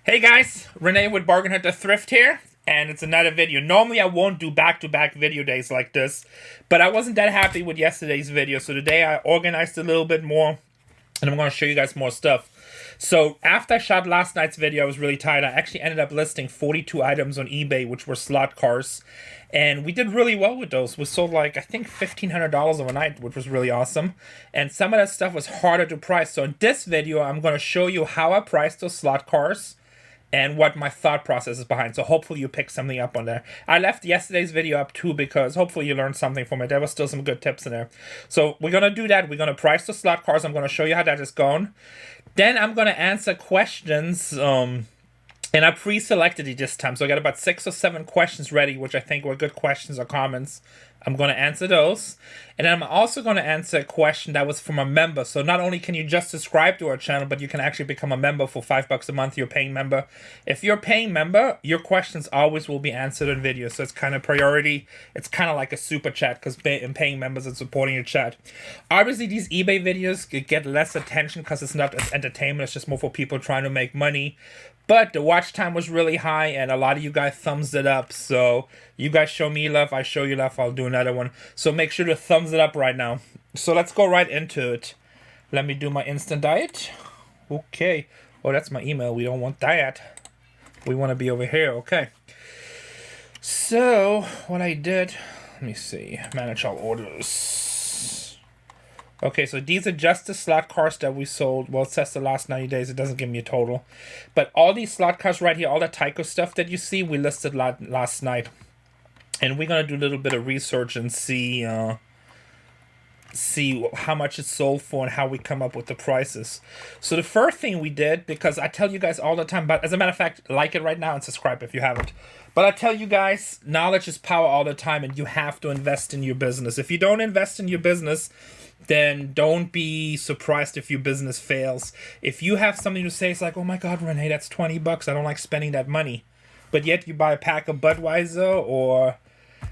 Hey guys, Rene with Bargain Hunter Thrift here, and it's another video. Normally I won't do back-to-back video days like this, but I wasn't that happy with yesterday's video, so today I organized a little bit more, and I'm going to show you guys more stuff. So after I shot last night's video, I was really tired. I actually ended up listing 42 items on eBay, which were slot cars, and we did really well with those. We sold like, I think, $1,500 overnight, which was really awesome. And some of that stuff was harder to price. So in this video, I'm going to show you how I priced those slot cars and what my thought process is behind. So hopefully you pick something up on there. I left yesterday's video up too because hopefully you learned something from it. There was still some good tips in there. So we're going to do that. We're going to price the slot cars. I'm going to show you how that is going. Then I'm going to answer questions. And I pre-selected it this time. So I got about 6 or 7 questions ready, which I think were good questions or comments. I'm going to answer those. And then I'm also going to answer a question that was from a member. So not only can you just subscribe to our channel, but you can actually become a member for $5 a month. You're a paying member. If you're a paying member, your questions always will be answered in video. So it's kind of priority. It's kind of like a super chat because in paying members are supporting your chat. Obviously, these eBay videos get less attention because it's not as entertainment. It's just more for people trying to make money. But the watch time was really high, and a lot of you guys thumbs it up. So you guys show me love, I show you love. I'll do another one. So make sure to thumbs it up right now. So let's go right into it. Let me do my instant diet. Okay. Oh, that's my email. We don't want that. We want to be over here. Okay. So what I did, let me see. Manage all orders. Okay, so these are just the slot cars that we sold. Well, it says the last 90 days. It doesn't give me a total. But all these slot cars right here, all the Tyco stuff that you see, we listed last night. And we're going to do a little bit of research and see how much it's sold for and how we come up with the prices. So the first thing we did, because I tell you guys all the time, but as a matter of fact, like it right now and subscribe if you haven't. But I tell you guys, knowledge is power all the time, and you have to invest in your business. If you don't invest in your business, then don't be surprised if your business fails. If you have something to say, it's like, oh my God, Rene, that's $20. I don't like spending that money. But yet you buy a pack of Budweiser or,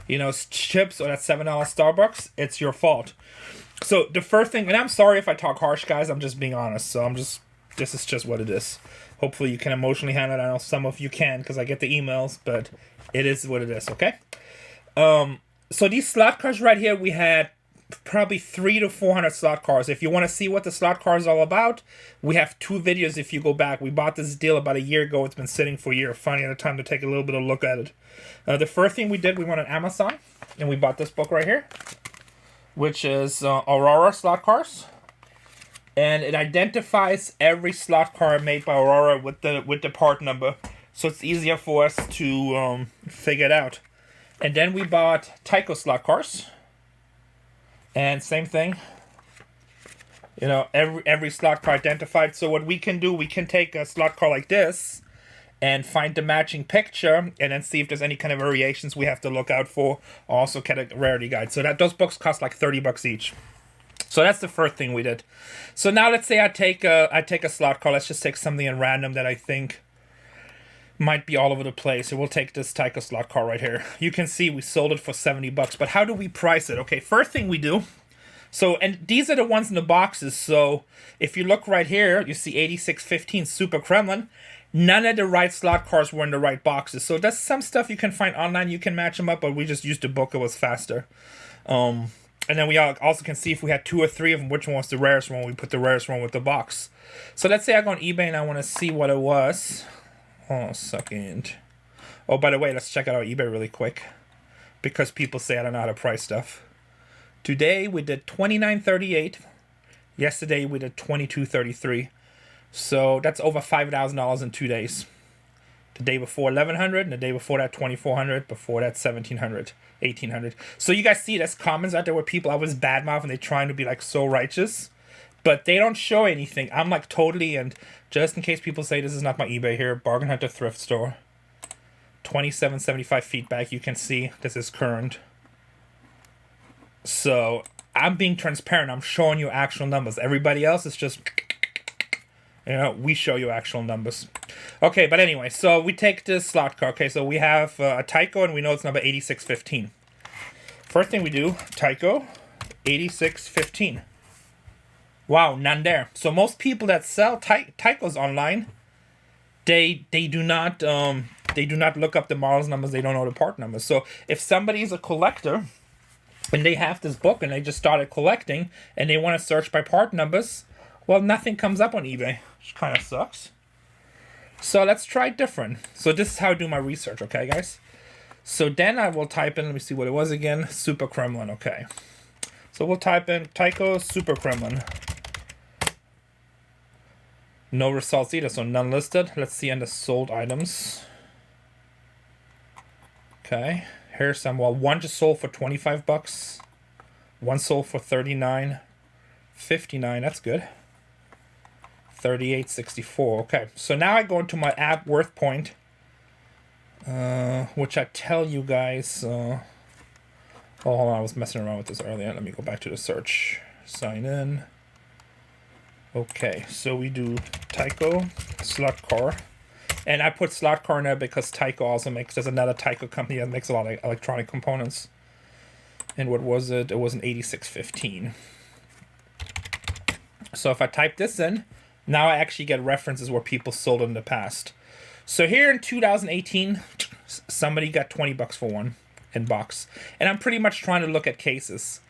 chips or that $7 Starbucks, it's your fault. So the first thing, and I'm sorry if I talk harsh, guys, I'm just being honest. So this is just what it is. Hopefully you can emotionally handle it. I know some of you can because I get the emails, but it is what it is, okay? So these slot cars right here, we had probably 300 to 400 slot cars. If you want to see what the slot car is all about, we have 2 videos if you go back. We bought this deal about a year ago. It's been sitting for a year. Finally had the time to take a little bit of a look at it. The first thing we did, we went on Amazon, and we bought this book right here, which is Aurora slot cars. And it identifies every slot car made by Aurora with the part number, so it's easier for us to figure it out. And then we bought Tyco slot cars. And same thing, every slot car identified. So what we can do, we can take a slot car like this and find the matching picture and then see if there's any kind of variations we have to look out for. Also get a rarity guide. So those books cost like $30 each. So that's the first thing we did. So now let's say I take a slot car. Let's just take something in random that I think might be all over the place. So we'll take this Tyco slot car right here. You can see we sold it for $70. But how do we price it? Okay, first thing we do. So, and these are the ones in the boxes. So if you look right here, you see 8615 Super Kremlin. None of the right slot cars were in the right boxes. So that's some stuff you can find online. You can match them up, but we just used the book. It was faster. And then we also can see if we had 2 or 3 of them, which one was the rarest one. We put the rarest one with the box. So let's say I go on eBay and I want to see what it was. Hold on a second. Oh, by the way, let's check out our eBay really quick, because people say I don't know how to price stuff. Today we did $29.38. Yesterday we did $22.33. So that's over $5,000 in 2 days. The day before $1,100, and the day before that $2,400. Before that $1,700, $1,800. So you guys see, there's comments out there where people always badmouth and they're trying to be like so righteous, but they don't show anything. I'm like totally, and just in case people say this is not my eBay here, Bargain Hunter Thrift Store. 2775 feedback. You can see this is current. So I'm being transparent. I'm showing you actual numbers. Everybody else is just, we show you actual numbers. Okay, but anyway, so we take this slot car. Okay, so we have a Tyco, and we know it's number 8615. First thing we do, Tyco 8615. Wow, none there. So most people that sell Tycos online, they do not look up the models numbers. They don't know the part numbers. So if somebody is a collector and they have this book and they just started collecting and they want to search by part numbers, well, nothing comes up on eBay, which kind of sucks. So let's try different. So this is how I do my research, okay, guys? So then I will type in, let me see what it was again, Super Kremlin, okay. So we'll type in Tyco Super Kremlin. No results either, so none listed. Let's see under sold items. Okay, here's some. Well, one just sold for 25 bucks. One sold for 39.59. That's good. 38.64. Okay, so now I go into my app worth point, which I tell you guys. Oh, hold on, I was messing around with this earlier. Let me go back to the search. Sign in. Okay, so we do Tyco slot car, and I put slot car in there because Tyco also makes. There's another Tyco company that makes a lot of electronic components. And what was it? It was an 8615. So if I type this in, now I actually get references where people sold in the past. So here in 2018, somebody got 20 bucks for one in box. And I'm pretty much trying to look at cases.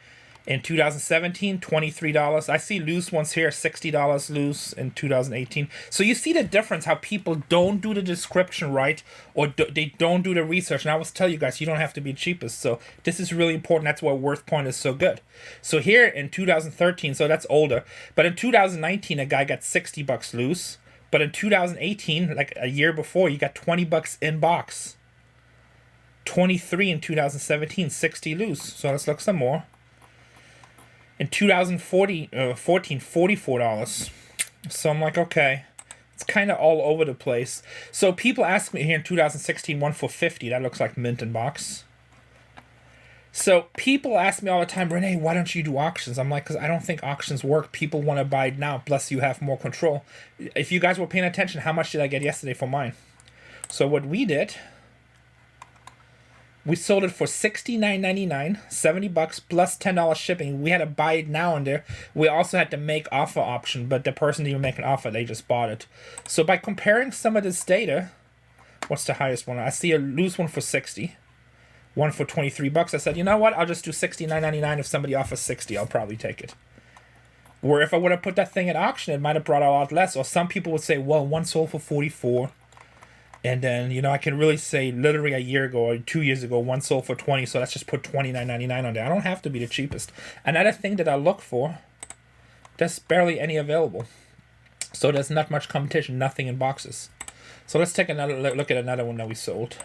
In 2017, $23. I see loose ones here, $60 loose in 2018. So you see the difference, how people don't do the description right, or they don't do the research. And I always tell you guys, you don't have to be cheapest. So this is really important. That's why Worth Point is so good. So here in 2013, so that's older. But in 2019, a guy got 60 bucks loose. But in 2018, like a year before, you got 20 bucks in box. 23 in 2017, 60 loose. So let's look some more. In 2014, $44. So I'm like, okay, it's kind of all over the place. So people ask me here in 2016, one for 50. That looks like mint in box. So people ask me all the time, Rene, why don't you do auctions? I'm like, because I don't think auctions work. People want to buy it now, plus you have more control. If you guys were paying attention, how much did I get yesterday for mine? So what we did, we sold it for $69.99, 70 bucks plus $10 shipping. We had to buy it now and there. We also had to make offer option, but the person didn't make an offer. They just bought it. So by comparing some of this data, what's the highest one? I see a loose one for 60, one for 23 bucks. I said, you know what? I'll just do $69.99. If somebody offers 60, I'll probably take it. Where if I would have put that thing at auction, it might have brought a lot less. Or some people would say, well, one sold for 44. And then, you know, I can really say literally a year ago or 2 years ago, one sold for 20. So let's just put $29.99 on there. I don't have to be the cheapest. Another thing that I look for, there's barely any available. So there's not much competition, nothing in boxes. So let's take another look at another one that we sold.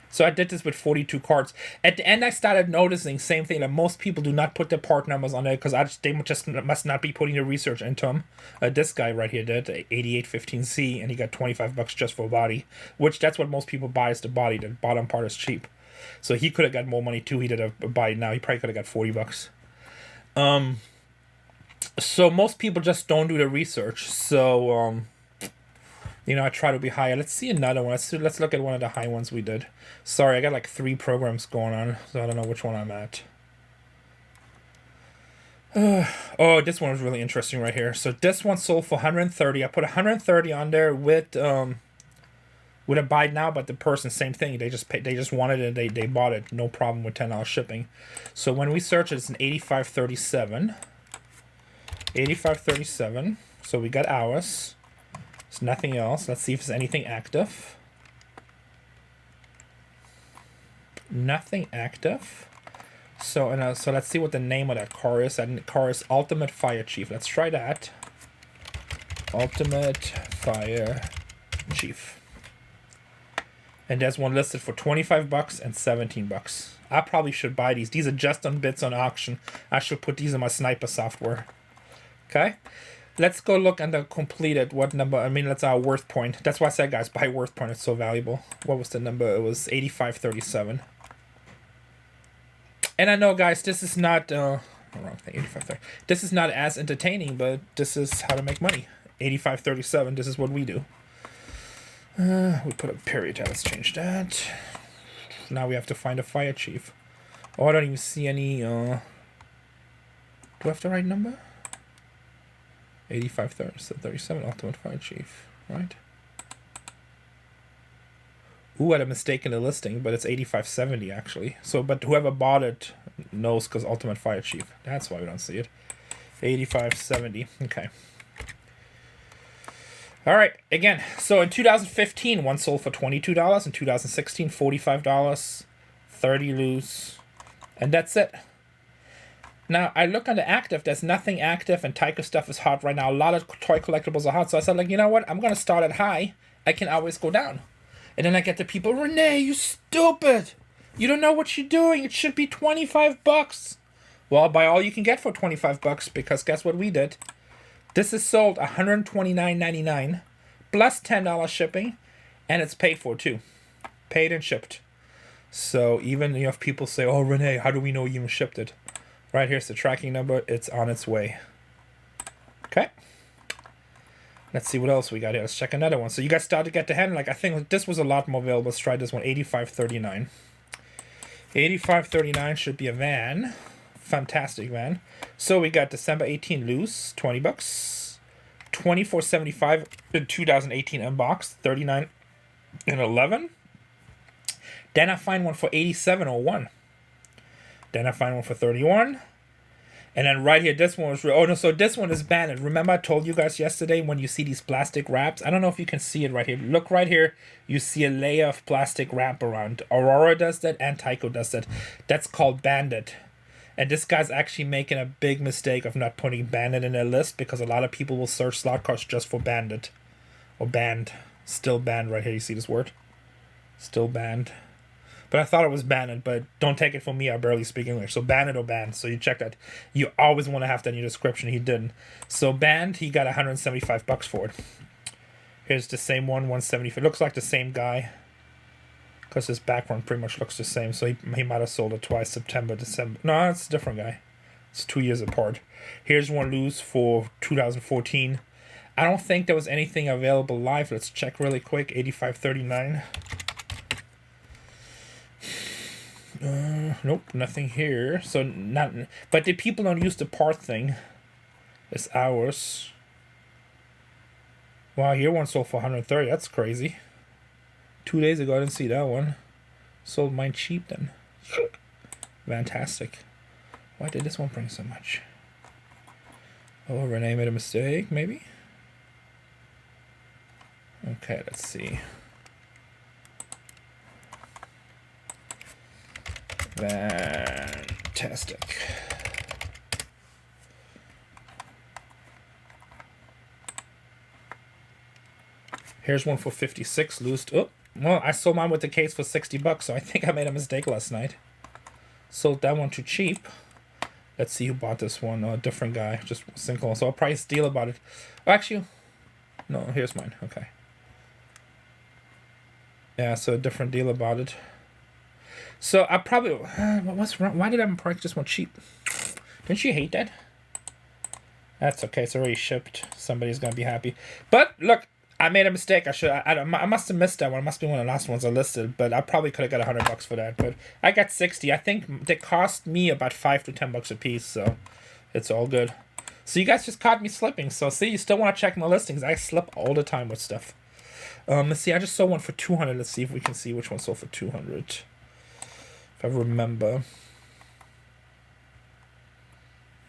So I did this with 42 cards. At the end, I started noticing same thing, that most people do not put their part numbers on there because they just must not be putting the research into them. This guy right here did 8815C, and he got 25 bucks just for body, which that's what most people buy is the body. The bottom part is cheap. So he could have got more money too. He did a body now. He probably could have got 40 bucks. So most people just don't do the research. So you know, I try to be higher. Let's see another one. Let's look at one of the high ones we did. Sorry, I got like 3 programs going on, so I don't know which one I'm at. Oh, this one was really interesting right here. So this one sold for 130. I put 130 on there with a buy now, but the person, same thing. They just wanted it. They bought it. No problem with $10 shipping. So when we search it, it's an 8537. 8537. So we got ours. There's nothing else. Let's see if there's anything active. Nothing active. So so let's see what the name of that car is. That car is Ultimate Fire Chief. Let's try that. Ultimate Fire Chief. And there's one listed for 25 bucks and 17 bucks. I probably should buy these. These are just on bits on auction. I should put these in my sniper software. Okay. Let's go look under completed. What number? I mean, that's our worth point. That's why I said, guys, buy worth point. It's so valuable. What was the number? It was 8537. And I know, guys, this is not wrong thing. 8530. This is not as entertaining, but this is how to make money. 8537. This is what we do. We put a period. Let's change that. Now we have to find a fire chief. Oh, I don't even see any. Do I have the right number? 8537 Ultimate Fire Chief, right? Ooh, I had a mistake in the listing, but it's 85.70 actually. So, but whoever bought it knows because Ultimate Fire Chief. That's why we don't see it. 85.70. Okay. All right. Again, so in 2015, one sold for $22. In 2016, $45. 30 loose. And that's it. Now, I look on the active. There's nothing active, and Tyco stuff is hot right now. A lot of toy collectibles are hot. So I said, like, you know what? I'm going to start at high. I can always go down. And then I get the people, Rene, you stupid. You don't know what you're doing. It should be $25. Well, I'll buy all you can get for $25 because guess what we did? This is sold $129.99 plus $10 shipping, and it's paid for too. Paid and shipped. So even if people say, oh, Rene, how do we know you even shipped it? Right here's the tracking number. It's on its way. Okay. Let's see what else we got here. Let's check another one. So you guys started to get the hand. Like, I think this was a lot more available. Let's try this one. $85.39. $85.39 should be a van. Fantastic van. So we got December 18 loose, $20. $24.75 in 2018 unboxed, $39.11. Then I find one for $87.01. Then I find one for $31. And then right here, this one was real. Oh, no, so this one is banned. Remember I told you guys yesterday when you see these plastic wraps? I don't know if you can see it right here. Look right here. You see a layer of plastic wrap around. Aurora does that and Tyco does that. That's called Bandit. And this guy's actually making a big mistake of not putting Bandit in their list because a lot of people will search slot cards just for Bandit. Or banned. Still banned right here. You see this word? Still banned. But I thought it was banned, but don't take it from me. I barely speak English. So banned or banned. So you check that. You always want to have that in your description. He didn't. So banned, he got $175 for it. Here's the same one, $175. It looks like the same guy. Because his background pretty much looks the same. So he might have sold it twice, September, December. No, it's a different guy. It's 2 years apart. Here's one loose for 2014. I don't think there was anything available live. Let's check really quick. $85.39. Nope, nothing here. So not, but the people don't use the part thing. It's ours. Wow, here one sold for $130. That's crazy. 2 days ago, I didn't see that one. Sold mine cheap then. Fantastic. Why did this one bring so much? Oh, Rene made a mistake, maybe? Okay, let's see. Fantastic. Here's one for 56 loose. Oh, well, I sold mine with the case for $60, so I think I made a mistake last night. Sold that one too cheap. Let's see who bought this one. Oh, a different guy, just single. So I'll probably steal about it. Oh, actually, no, here's mine. Okay. Yeah, so a different deal about it. So I probably, what's wrong? Why did I price this one cheap? Didn't you hate that? That's okay. It's already shipped. Somebody's gonna be happy. But look, I made a mistake. I must have missed that one. It must be one of the last ones I listed. But I probably could have got $100 for that. But I got 60. I think they cost me about $5 to $10 a piece. So it's all good. So you guys just caught me slipping. So see, you still want to check my listings. I slip all the time with stuff. Let's see. I just sold one for 200. Let's see if we can see which one sold for 200. If I remember.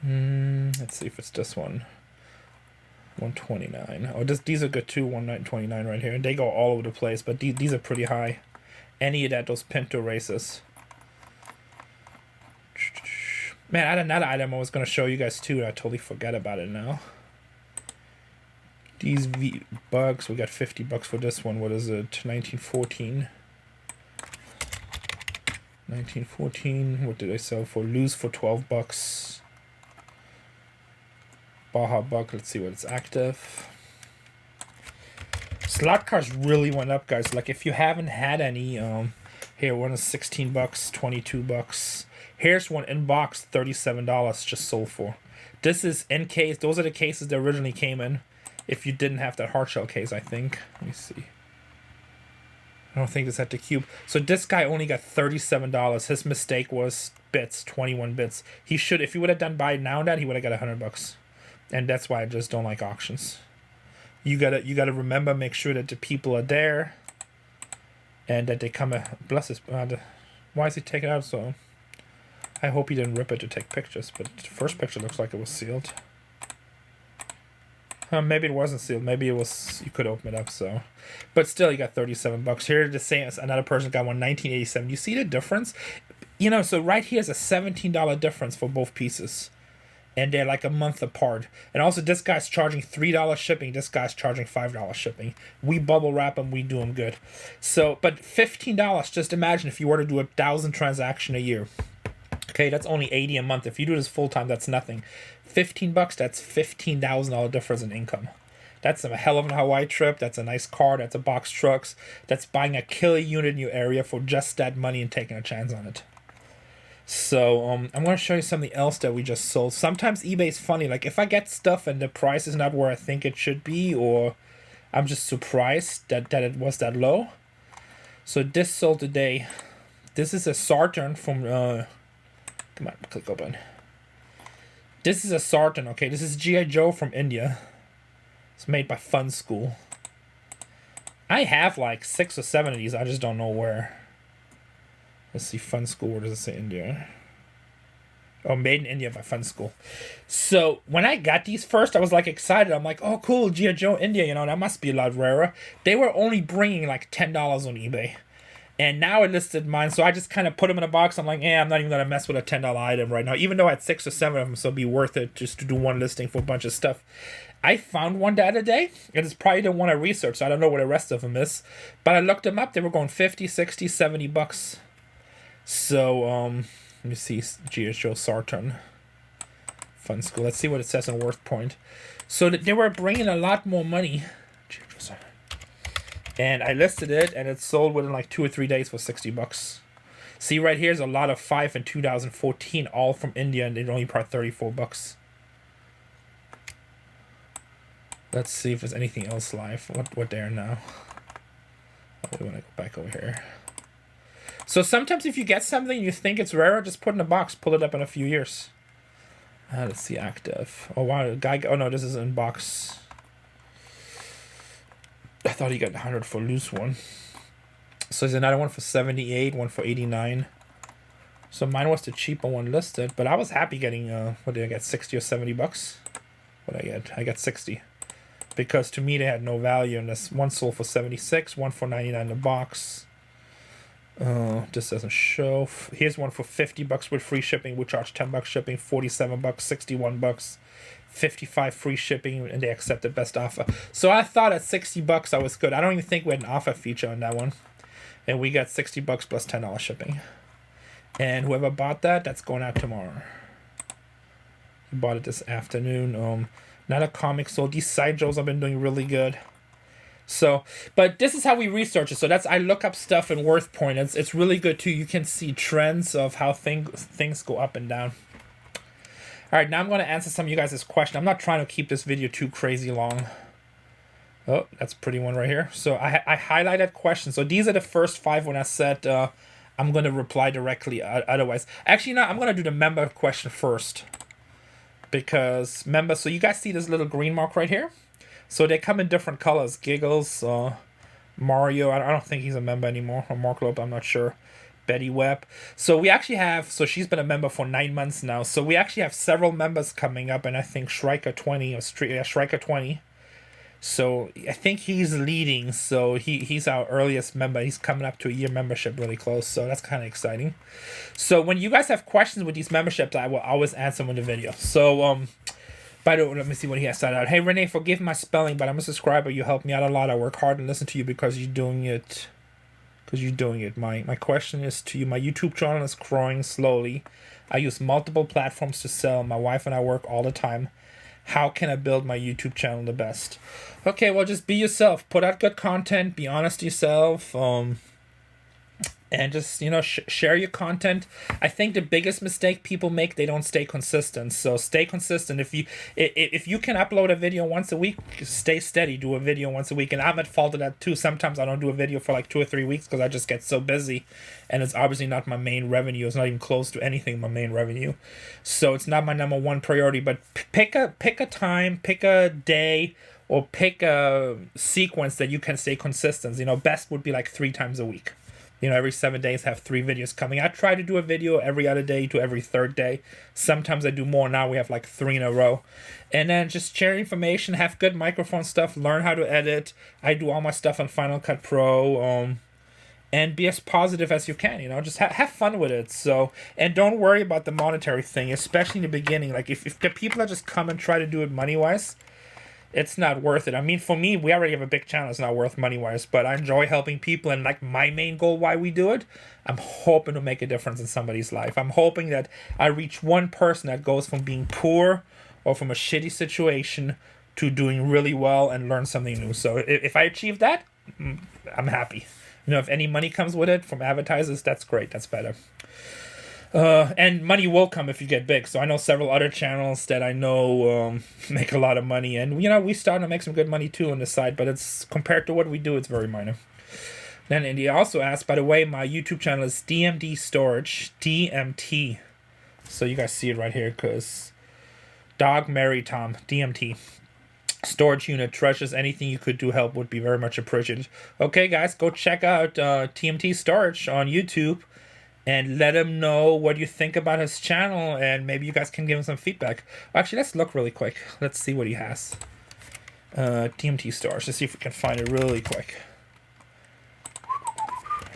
Let's see if it's this one. 129. Oh, these are good too. 129 right here. And they go all over the place, but these are pretty high. Any of that, those Pinto races. Man, I had another item I was going to show you guys too, and I totally forgot about it now. These bugs, we got $50 for this one. What is it? 1914. 1914. What did I sell for? Loose for $12. Baja Buck. Let's see what it's active. Slot cars really went up, guys. Like if you haven't had any, here one is $16, $22. Here's one in box, $37 just sold for. This is in case. Those are the cases that originally came in. If you didn't have that hard shell case, I think. Let me see. I don't think this had the cube. So this guy only got $37. His mistake was bits, 21 bits. He should, if he would have done buy now that, he would have got $100. And that's why I just don't like auctions. You gotta remember, make sure that the people are there. and that they come bless his. Why is he taking it out so? I hope he didn't rip it to take pictures, but the first picture looks like it was sealed. Maybe it wasn't sealed. Maybe it was. You could open it up. So, but still, you got $37 here. The same as another person got one 1987. You see the difference? You know, so right here is a $17 difference for both pieces, and they're like a month apart. And also, this guy's charging $3 shipping. This guy's charging $5 shipping. We bubble wrap them. We do them good. So, but $15. Just imagine if you were to do 1,000 transactions a year. Okay, that's only $80 a month. If you do this full time, that's nothing. $15, that's $15,000 difference in income. That's a hell of a Hawaii trip. That's a nice car. That's a box trucks. That's buying a killer unit in your area for just that money and taking a chance on it. So I'm going to show you something else that we just sold. Sometimes eBay is funny. Like if I get stuff and the price is not where I think it should be, or I'm just surprised that it was that low. So this sold today. This is a Saturn from... come on, click open. This is a Saturn, okay? This is G.I. Joe from India. It's made by Fun School. I have like 6 or 7 of these. I just don't know where. Let's see, Fun School. Where does it say India? Oh, made in India by Fun School. So when I got these first, I was like excited. I'm like, oh, cool, G.I. Joe India. You know, that must be a lot rarer. They were only bringing like $10 on eBay. And now it listed mine, so I just kind of put them in a box. I'm like, I'm not even going to mess with a $10 item right now, even though I had 6 or 7 of them, so it'd be worth it just to do one listing for a bunch of stuff. I found one the other day, and it's probably the one I researched, so I don't know where the rest of them is. But I looked them up, they were going 50, 60, $70. So, let me see, GHO Saturn. Fun School. Let's see what it says in Worth Point. So they were bringing a lot more money. And I listed it, and it sold within like 2 or 3 days for $60. See, right here's a lot of 5 in 2014, all from India, and they only brought $34. Let's see if there's anything else live. What they are now. Oh, we want to go back over here. So sometimes if you get something you think it's rare, just put it in a box, pull it up in a few years. Let's see, active. Oh wow, the guy. Oh no, this is in box. I thought he got 100 for loose one. So there's another one for 78, one for 89. So mine was the cheaper one listed, but I was happy getting, what did I get, 60 or $70? What did I get? I got 60. Because to me they had no value, and this one sold for 76, one for 99 in the box. This doesn't show. Here's one for $50 with free shipping. We charge $10 shipping, $47, $61. 55 free shipping, and they accepted best offer. So I thought at $60 I was good. I don't even think we had an offer feature on that one, and we got $60 plus $10 shipping. And whoever bought that, that's going out tomorrow. We bought it this afternoon. Not a comic sold. These side Joes have been doing really good. So, but this is how we research it. So that's, I look up stuff in Worth Point. It's really good too. You can see trends of how things go up and down. All right, now I'm going to answer some of you guys' questions. I'm not trying to keep this video too crazy long. Oh, that's a pretty one right here. So I highlighted questions. So these are the first 5 when I said I'm going to reply directly otherwise. Actually, no, I'm going to do the member question first. Because member, so you guys see this little green mark right here? So they come in different colors. Giggles, Mario, I don't think he's a member anymore. Or Mark Loeb, I'm not sure. Betty Webb. So we actually have, so she's been a member for 9 months now. So we actually have several members coming up, and I think Shrika 20 or Shrika 20. So I think he's leading. So he's our earliest member. He's coming up to a year membership really close. So that's kind of exciting. So when you guys have questions with these memberships, I will always answer them in the video. So by the way, let me see what he has said out. Hey Rene, forgive my spelling, but I'm a subscriber. You help me out a lot. I work hard and listen to you because you're doing it. My question is to you. My YouTube channel is growing slowly. I use multiple platforms to sell. My wife and I work all the time. How can I build my YouTube channel the best? Okay, well, just be yourself. Put out good content. Be honest to yourself. And just, you know, share your content. I think the biggest mistake people make, they don't stay consistent. So stay consistent. If you can upload a video once a week, stay steady. Do a video once a week. And I'm at fault of that too. Sometimes I don't do a video for like 2 or 3 weeks because I just get so busy. And it's obviously not my main revenue. It's not even close to anything my main revenue. So it's not my #1 priority. But pick a time, pick a day or pick a sequence that you can stay consistent. You know, best would be like 3 times a week. You know, every 7 days have 3 videos coming. I try to do a video every other day to every third day. Sometimes I do more. Now we have like 3 in a row. And then just share information, have good microphone stuff, learn how to edit. I do all my stuff on Final Cut Pro. And be as positive as you can, you know, just have fun with it. So, and don't worry about the monetary thing, especially in the beginning. Like if the people that just come and try to do it money-wise, it's not worth it. I mean, for me, we already have a big channel. It's not worth money-wise, but I enjoy helping people. And like my main goal why we do it, I'm hoping to make a difference in somebody's life. I'm hoping that I reach one person that goes from being poor or from a shitty situation to doing really well and learn something new. So if I achieve that, I'm happy. You know, if any money comes with it from advertisers, that's great. That's better. And money will come if you get big. So I know several other channels that I know make a lot of money. And, you know, we starting to make some good money too on this side. But it's compared to what we do, it's very minor. Then India also asked, by the way, my YouTube channel is DMD Storage. DMT. So you guys see it right here because Dog Mary Tom. DMT. Storage unit, treasures, anything you could do help would be very much appreciated. Okay, guys, go check out TMT Storage on YouTube and let him know what you think about his channel, and maybe you guys can give him some feedback. Actually, let's look really quick. Let's see what he has. TMT Storage. Let's see if we can find it really quick.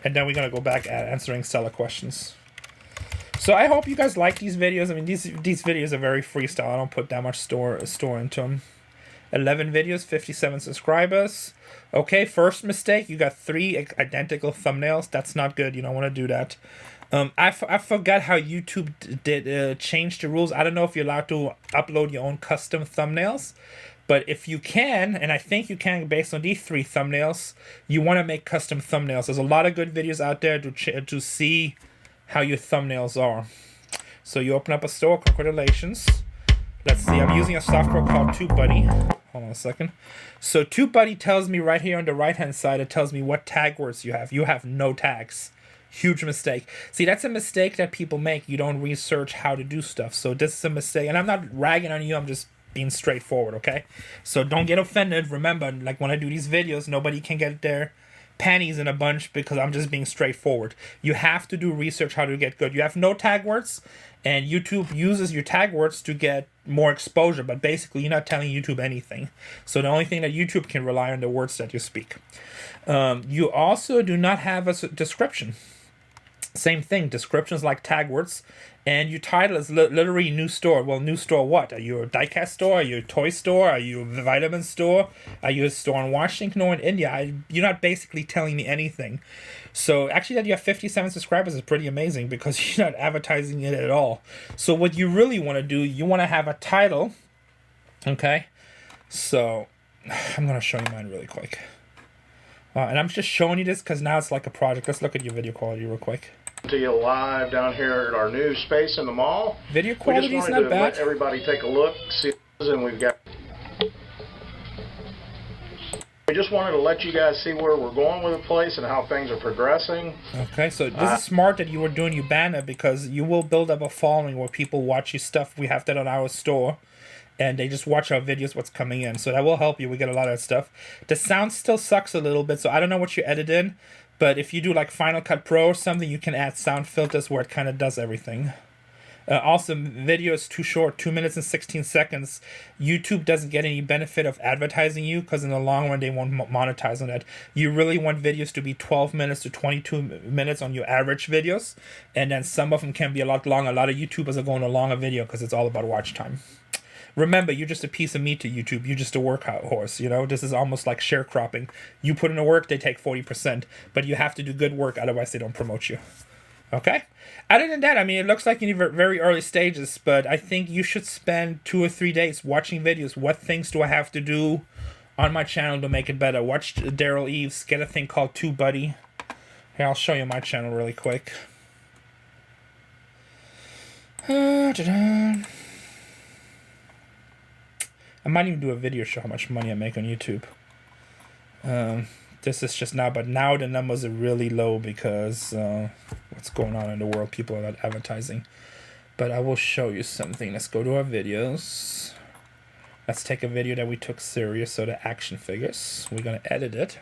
And then we're going to go back at answering seller questions. So I hope you guys like these videos. I mean, these videos are very freestyle. I don't put that much store into them. 11 videos, 57 subscribers. Okay, first mistake, you got 3 identical thumbnails. That's not good. You don't want to do that. I forgot how YouTube did change the rules. I don't know if you're allowed to upload your own custom thumbnails. But if you can, and I think you can based on these 3 thumbnails, you want to make custom thumbnails. There's a lot of good videos out there to see how your thumbnails are. So you open up a store. Congratulations. Let's see. I'm using a software called TubeBuddy. Hold on a second. So TubeBuddy tells me right here on the right-hand side, it tells me what tag words you have. You have no tags. Huge mistake. See, that's a mistake that people make. You don't research how to do stuff. So this is a mistake. And I'm not ragging on you. I'm just being straightforward, okay? So don't get offended. Remember, like when I do these videos, nobody can get their panties in a bunch because I'm just being straightforward. You have to do research how to get good. You have no tag words, and YouTube uses your tag words to get more exposure, but basically you're not telling YouTube anything. So the only thing that YouTube can rely on the words that you speak. You also do not have a description. Same thing, descriptions like tag words, and your title is literally new store. Well, new store what? Are you a diecast store? Are you a toy store? Are you a vitamin store? Are you a store in Washington or in India? You're not basically telling me anything. So actually that you have 57 subscribers is pretty amazing because you're not advertising it at all. So what you really want to do, you want to have a title, okay? So I'm going to show you mine really quick. And I'm just showing you this because now it's like a project. Let's look at your video quality real quick. To you live down here at our new space in the mall. Video quality is not bad. Let everybody take a look, see, and we just wanted to let you guys see where we're going with the place and how things are progressing. Okay, so this is smart that you were doing your banner because you will build up a following where people watch your stuff. We have that on our store. And they just watch our videos, what's coming in. So that will help you. We get a lot of that stuff. The sound still sucks a little bit, so I don't know what you edit in. But if you do like Final Cut Pro or something, you can add sound filters where it kind of does everything. Also, video is too short, 2 minutes and 16 seconds. YouTube doesn't get any benefit of advertising you because in the long run, they won't monetize on that. You really want videos to be 12 minutes to 22 minutes on your average videos. And then some of them can be a lot longer. A lot of YouTubers are going to longer video because it's all about watch time. Remember, you're just a piece of meat to YouTube. You're just a workhorse, you know? This is almost like sharecropping. You put in the work, they take 40%. But you have to do good work, otherwise they don't promote you. Okay? Other than that, I mean, it looks like you're in very early stages, but I think you should spend 2 or 3 days watching videos. What things do I have to do on my channel to make it better? Watch Daryl Eves, get a thing called TubeBuddy. Here, I'll show you my channel really quick. I might even do a video show how much money I make on YouTube. This is just now, but now the numbers are really low because what's going on in the world, people are not advertising. But I will show you something. Let's go to our videos. Let's take a video that we took serious, so the action figures. We're gonna edit it.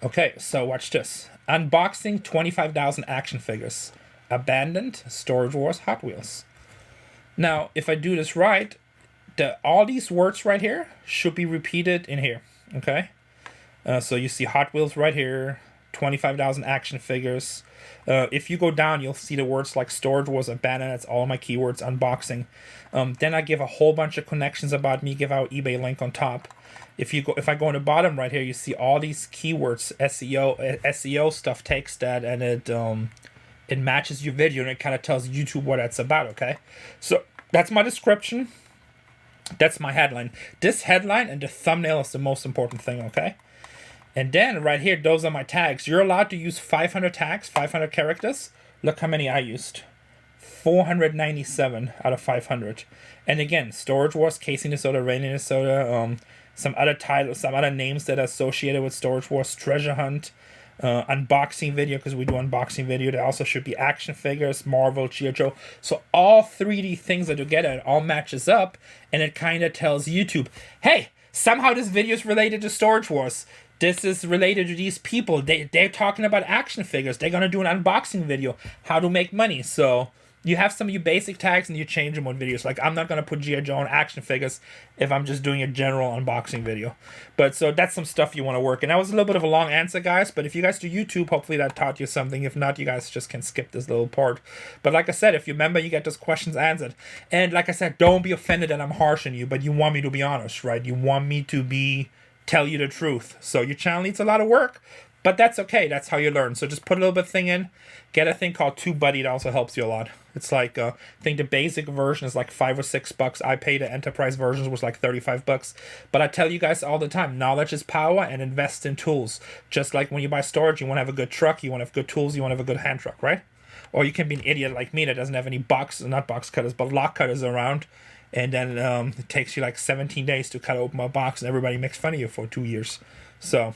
Okay, so watch this. Unboxing 25,000 action figures. Abandoned, Storage Wars, Hot Wheels. Now, if I do this right, all these words right here should be repeated in here, okay? So you see Hot Wheels right here, 25,000 action figures. If you go down, you'll see the words like Storage Wars, Abandoned. That's all my keywords, unboxing. Then I give a whole bunch of connections about me, give out eBay link on top. If I go on the bottom right here, you see all these keywords, SEO stuff takes that, and it matches your video, and it kind of tells YouTube what that's about, okay? So that's my description. That's my headline. This headline and the thumbnail is the most important thing, okay? And then right here, those are my tags. You're allowed to use 500 tags, 500 characters. Look how many I used. 497 out of 500. And again, Storage Wars, Casey, Nezhoda, Rene, Nezhoda, some other titles, some other names that are associated with Storage Wars, Treasure Hunt, unboxing video, because we do unboxing video. There also should be action figures, Marvel, G.I. Joe. So all 3D things are together, it all matches up, and it kind of tells YouTube, hey, somehow this video is related to Storage Wars. This is related to these people. They're talking about action figures. They're going to do an unboxing video, how to make money. So you have some of your basic tags and you change them on videos. Like, I'm not going to put G.I. Joe on action figures if I'm just doing a general unboxing video. But so that's some stuff you want to work. And that was a little bit of a long answer, guys. But if you guys do YouTube, hopefully that taught you something. If not, you guys just can skip this little part. But like I said, if you remember, you get those questions answered. And like I said, don't be offended that I'm harsh on you. But you want me to be honest, right? You want me to tell you the truth. So your channel needs a lot of work. But that's okay. That's how you learn. So just put a little bit of thing in. Get a thing called TubeBuddy. It also helps you a lot. It's like, I think the basic version is like $5 or $6. I pay the enterprise versions was like $35. But I tell you guys all the time, knowledge is power, and invest in tools. Just like when you buy storage, you want to have a good truck, you want to have good tools, you want to have a good hand truck, right? Or you can be an idiot like me that doesn't have any not box cutters, but lock cutters around. And then it takes you like 17 days to cut open a box, and everybody makes fun of you for 2 years. So,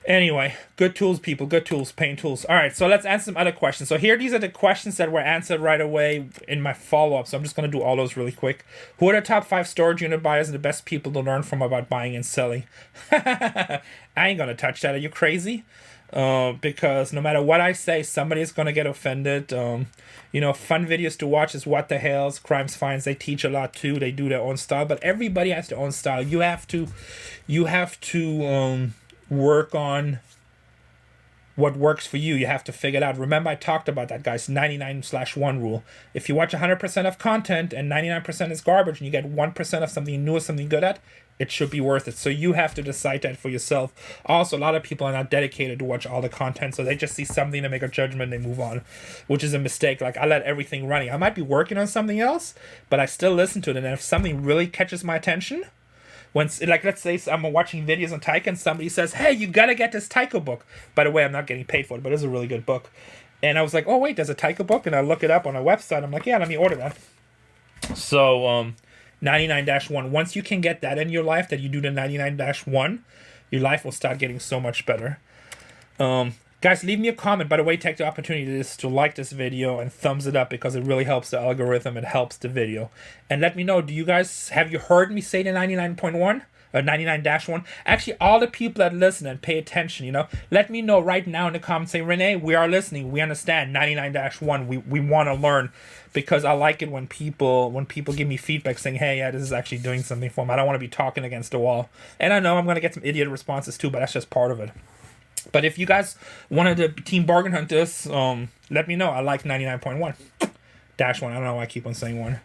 anyway, good tools, people. Good tools, paint tools. All right, so let's answer some other questions. So here, these are the questions that were answered right away in my follow-up. So I'm just going to do all those really quick. Who are the top 5 storage unit buyers and the best people to learn from about buying and selling? I ain't going to touch that. Are you crazy? Because no matter what I say, somebody's going to get offended. You know, fun videos to watch is What the Hells, Crimes Finds. They teach a lot too. They do their own style, but everybody has their own style. You have to work on what works for you. You have to figure it out. Remember, I talked about that, guys, 99/1 rule. If you watch 100% of content and 99% is garbage and you get 1% of something new or something good at, it should be worth it. So you have to decide that for yourself. Also, a lot of people are not dedicated to watch all the content, so they just see something to make a judgment and they move on, which is a mistake. Like, I let everything running. I might be working on something else, but I still listen to it. And if something really catches my attention, like, let's say I'm watching videos on Taika and somebody says, hey, you gotta get this Taika book. By the way, I'm not getting paid for it, but it's a really good book. And I was like, oh, wait, there's a Taika book? And I look it up on a website. I'm like, yeah, let me order that. So, 99-1. Once you can get that in your life, that you do the 99-1, your life will start getting so much better. Guys, leave me a comment. By the way, take the opportunity to like this video and thumbs it up, because it really helps the algorithm. It helps the video. And let me know, have you heard me say the 99.1? 99-1. Actually, all the people that listen and pay attention, let me know right now in the comments. Say, Rene, we are listening. We understand 99-1. We want to learn, because I like it when people give me feedback saying, hey, yeah, this is actually doing something for me. I don't want to be talking against the wall. And I know I'm going to get some idiot responses too, but that's just part of it. But if you guys wanted to team bargain hunt this, let me know. I like 99.1. -1. I don't know why I keep on saying 1.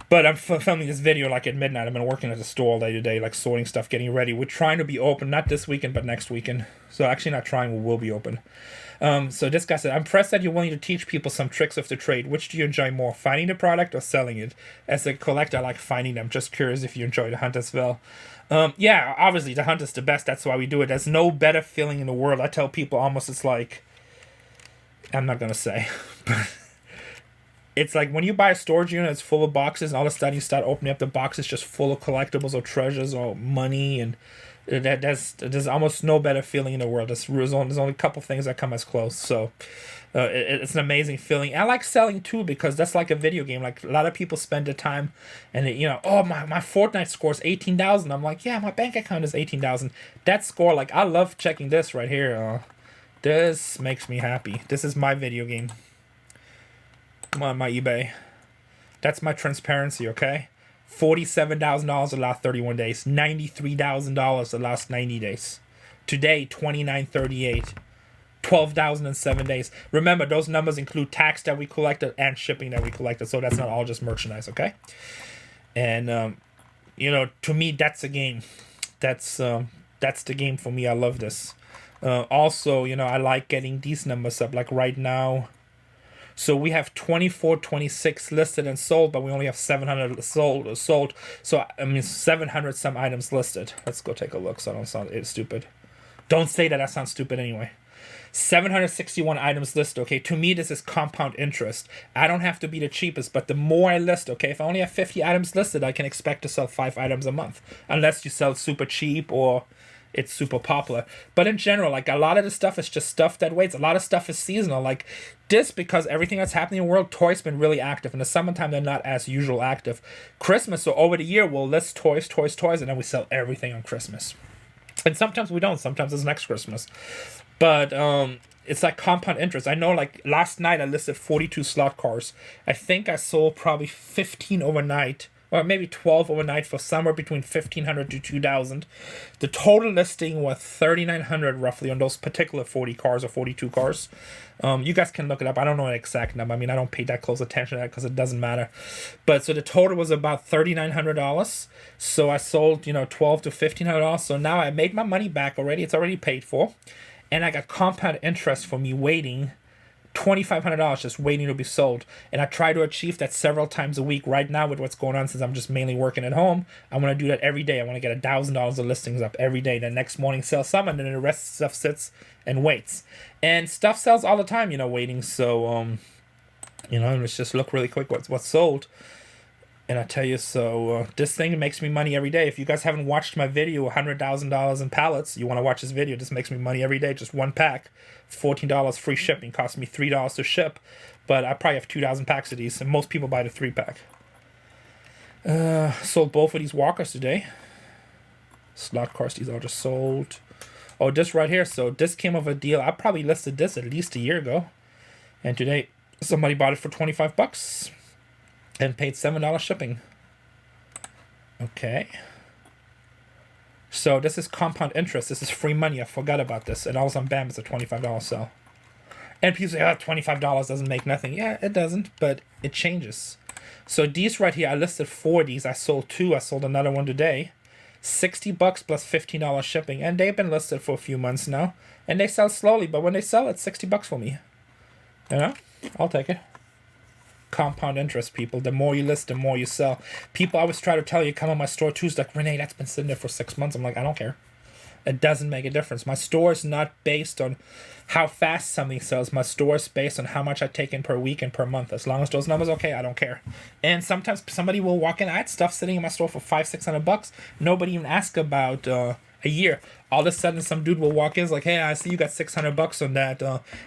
But I'm filming this video like at midnight. I've been working at the store all day today, like sorting stuff, getting ready. We're trying to be open, not this weekend, but next weekend. So actually not trying, we will be open. So this guy said, I'm impressed that you're willing to teach people some tricks of the trade. Which do you enjoy more, finding the product or selling it? As a collector, I like finding them. Just curious if you enjoy the hunt as well. Yeah, obviously the hunt is the best. That's why we do it. There's no better feeling in the world. I tell people almost it's like, I'm not going to say, but it's like when you buy a storage unit, it's full of boxes, and all of a sudden you start opening up the boxes just full of collectibles or treasures or money, and There's almost no better feeling in the world. There's only a couple things that come as close. So it's an amazing feeling. I like selling too because that's like a video game. Like a lot of people spend the time, and oh my Fortnite score is 18,000. I'm like, yeah, my bank account is 18,000. That score, like I love checking this right here. This makes me happy. This is my video game. Come on, my eBay. That's my transparency. Okay. $47,000 the last 31 days, $93,000 the last 90 days. Today, $29,388, 12,007 days. Remember, those numbers include tax that we collected and shipping that we collected, so that's not all just merchandise, okay? And to me, that's a game. That's the game for me. I love this. Also, I like getting these numbers up. Like right now. So we have 2426 listed and sold, but we only have 700 sold. So, 700 some items listed. Let's go take a look so I don't sound stupid. Don't say that. That sounds stupid anyway. 761 items listed. Okay, to me, this is compound interest. I don't have to be the cheapest, but the more I list, okay, if I only have 50 items listed, I can expect to sell 5 items a month. Unless you sell super cheap or it's super popular. But in general, like a lot of the stuff is just stuff that waits. A lot of stuff is seasonal. Like this, because everything that's happening in the world, toys been really active. In the summertime, they're not as usual active. Christmas, so over the year, we'll list toys, and then we sell everything on Christmas. And sometimes we don't. Sometimes it's next Christmas. But it's like compound interest. I know, like last night I listed 42 slot cars. I think I sold probably 15 overnight. Or maybe 12 overnight for somewhere between 1,500 to 2,000. The total listing was 3,900 roughly on those particular 40 cars or 42 cars. You guys can look it up. I don't know the exact number. I mean, I don't pay that close attention to that because it doesn't matter. But so the total was about $3,900. So I sold, 12 to $1,500. So now I made my money back already. It's already paid for. And I got compound interest for me waiting $2,500 just waiting to be sold, and I try to achieve that several times a week. Right now, with what's going on, since I'm just mainly working at home, I want to do that every day. I want to get $1,000 of listings up every day. The next morning, sell some, and then the rest of stuff sits and waits. And stuff sells all the time, waiting. So, let's just look really quick what's sold. And I tell you, so this thing makes me money every day. If you guys haven't watched my video, $100,000 in pallets, you want to watch this video, this makes me money every day. Just one pack, $14 free shipping, cost me $3 to ship. But I probably have 2,000 packs of these, and most people buy the 3-pack. Sold both of these walkers today. Slot cars, these are just sold. Oh, this right here. So this came of a deal. I probably listed this at least a year ago. And today, somebody bought it for $25. And paid $7 shipping. Okay. So this is compound interest. This is free money. I forgot about this. And all of a sudden, bam, it's a $25 sell. And people say, $25 doesn't make nothing. Yeah, it doesn't, but it changes. So these right here, I listed 4 of these. I sold 2. I sold another one today. $60 plus $15 shipping. And they've been listed for a few months now. And they sell slowly, but when they sell, it's $60 for me. I'll take it. Compound interest, people. The more you list, the more you sell. People always try to tell you, come on my store too. It's like, Rene, that's been sitting there for 6 months. I'm like, I don't care. It doesn't make a difference. My store is not based on how fast something sells. My store is based on how much I take in per week and per month. As long as those numbers are okay, I don't care. And sometimes somebody will walk in. I had stuff sitting in my store for $500-$600. Nobody even asked about a year. All of a sudden, some dude will walk in. It's like, hey, I see you got $600 on that.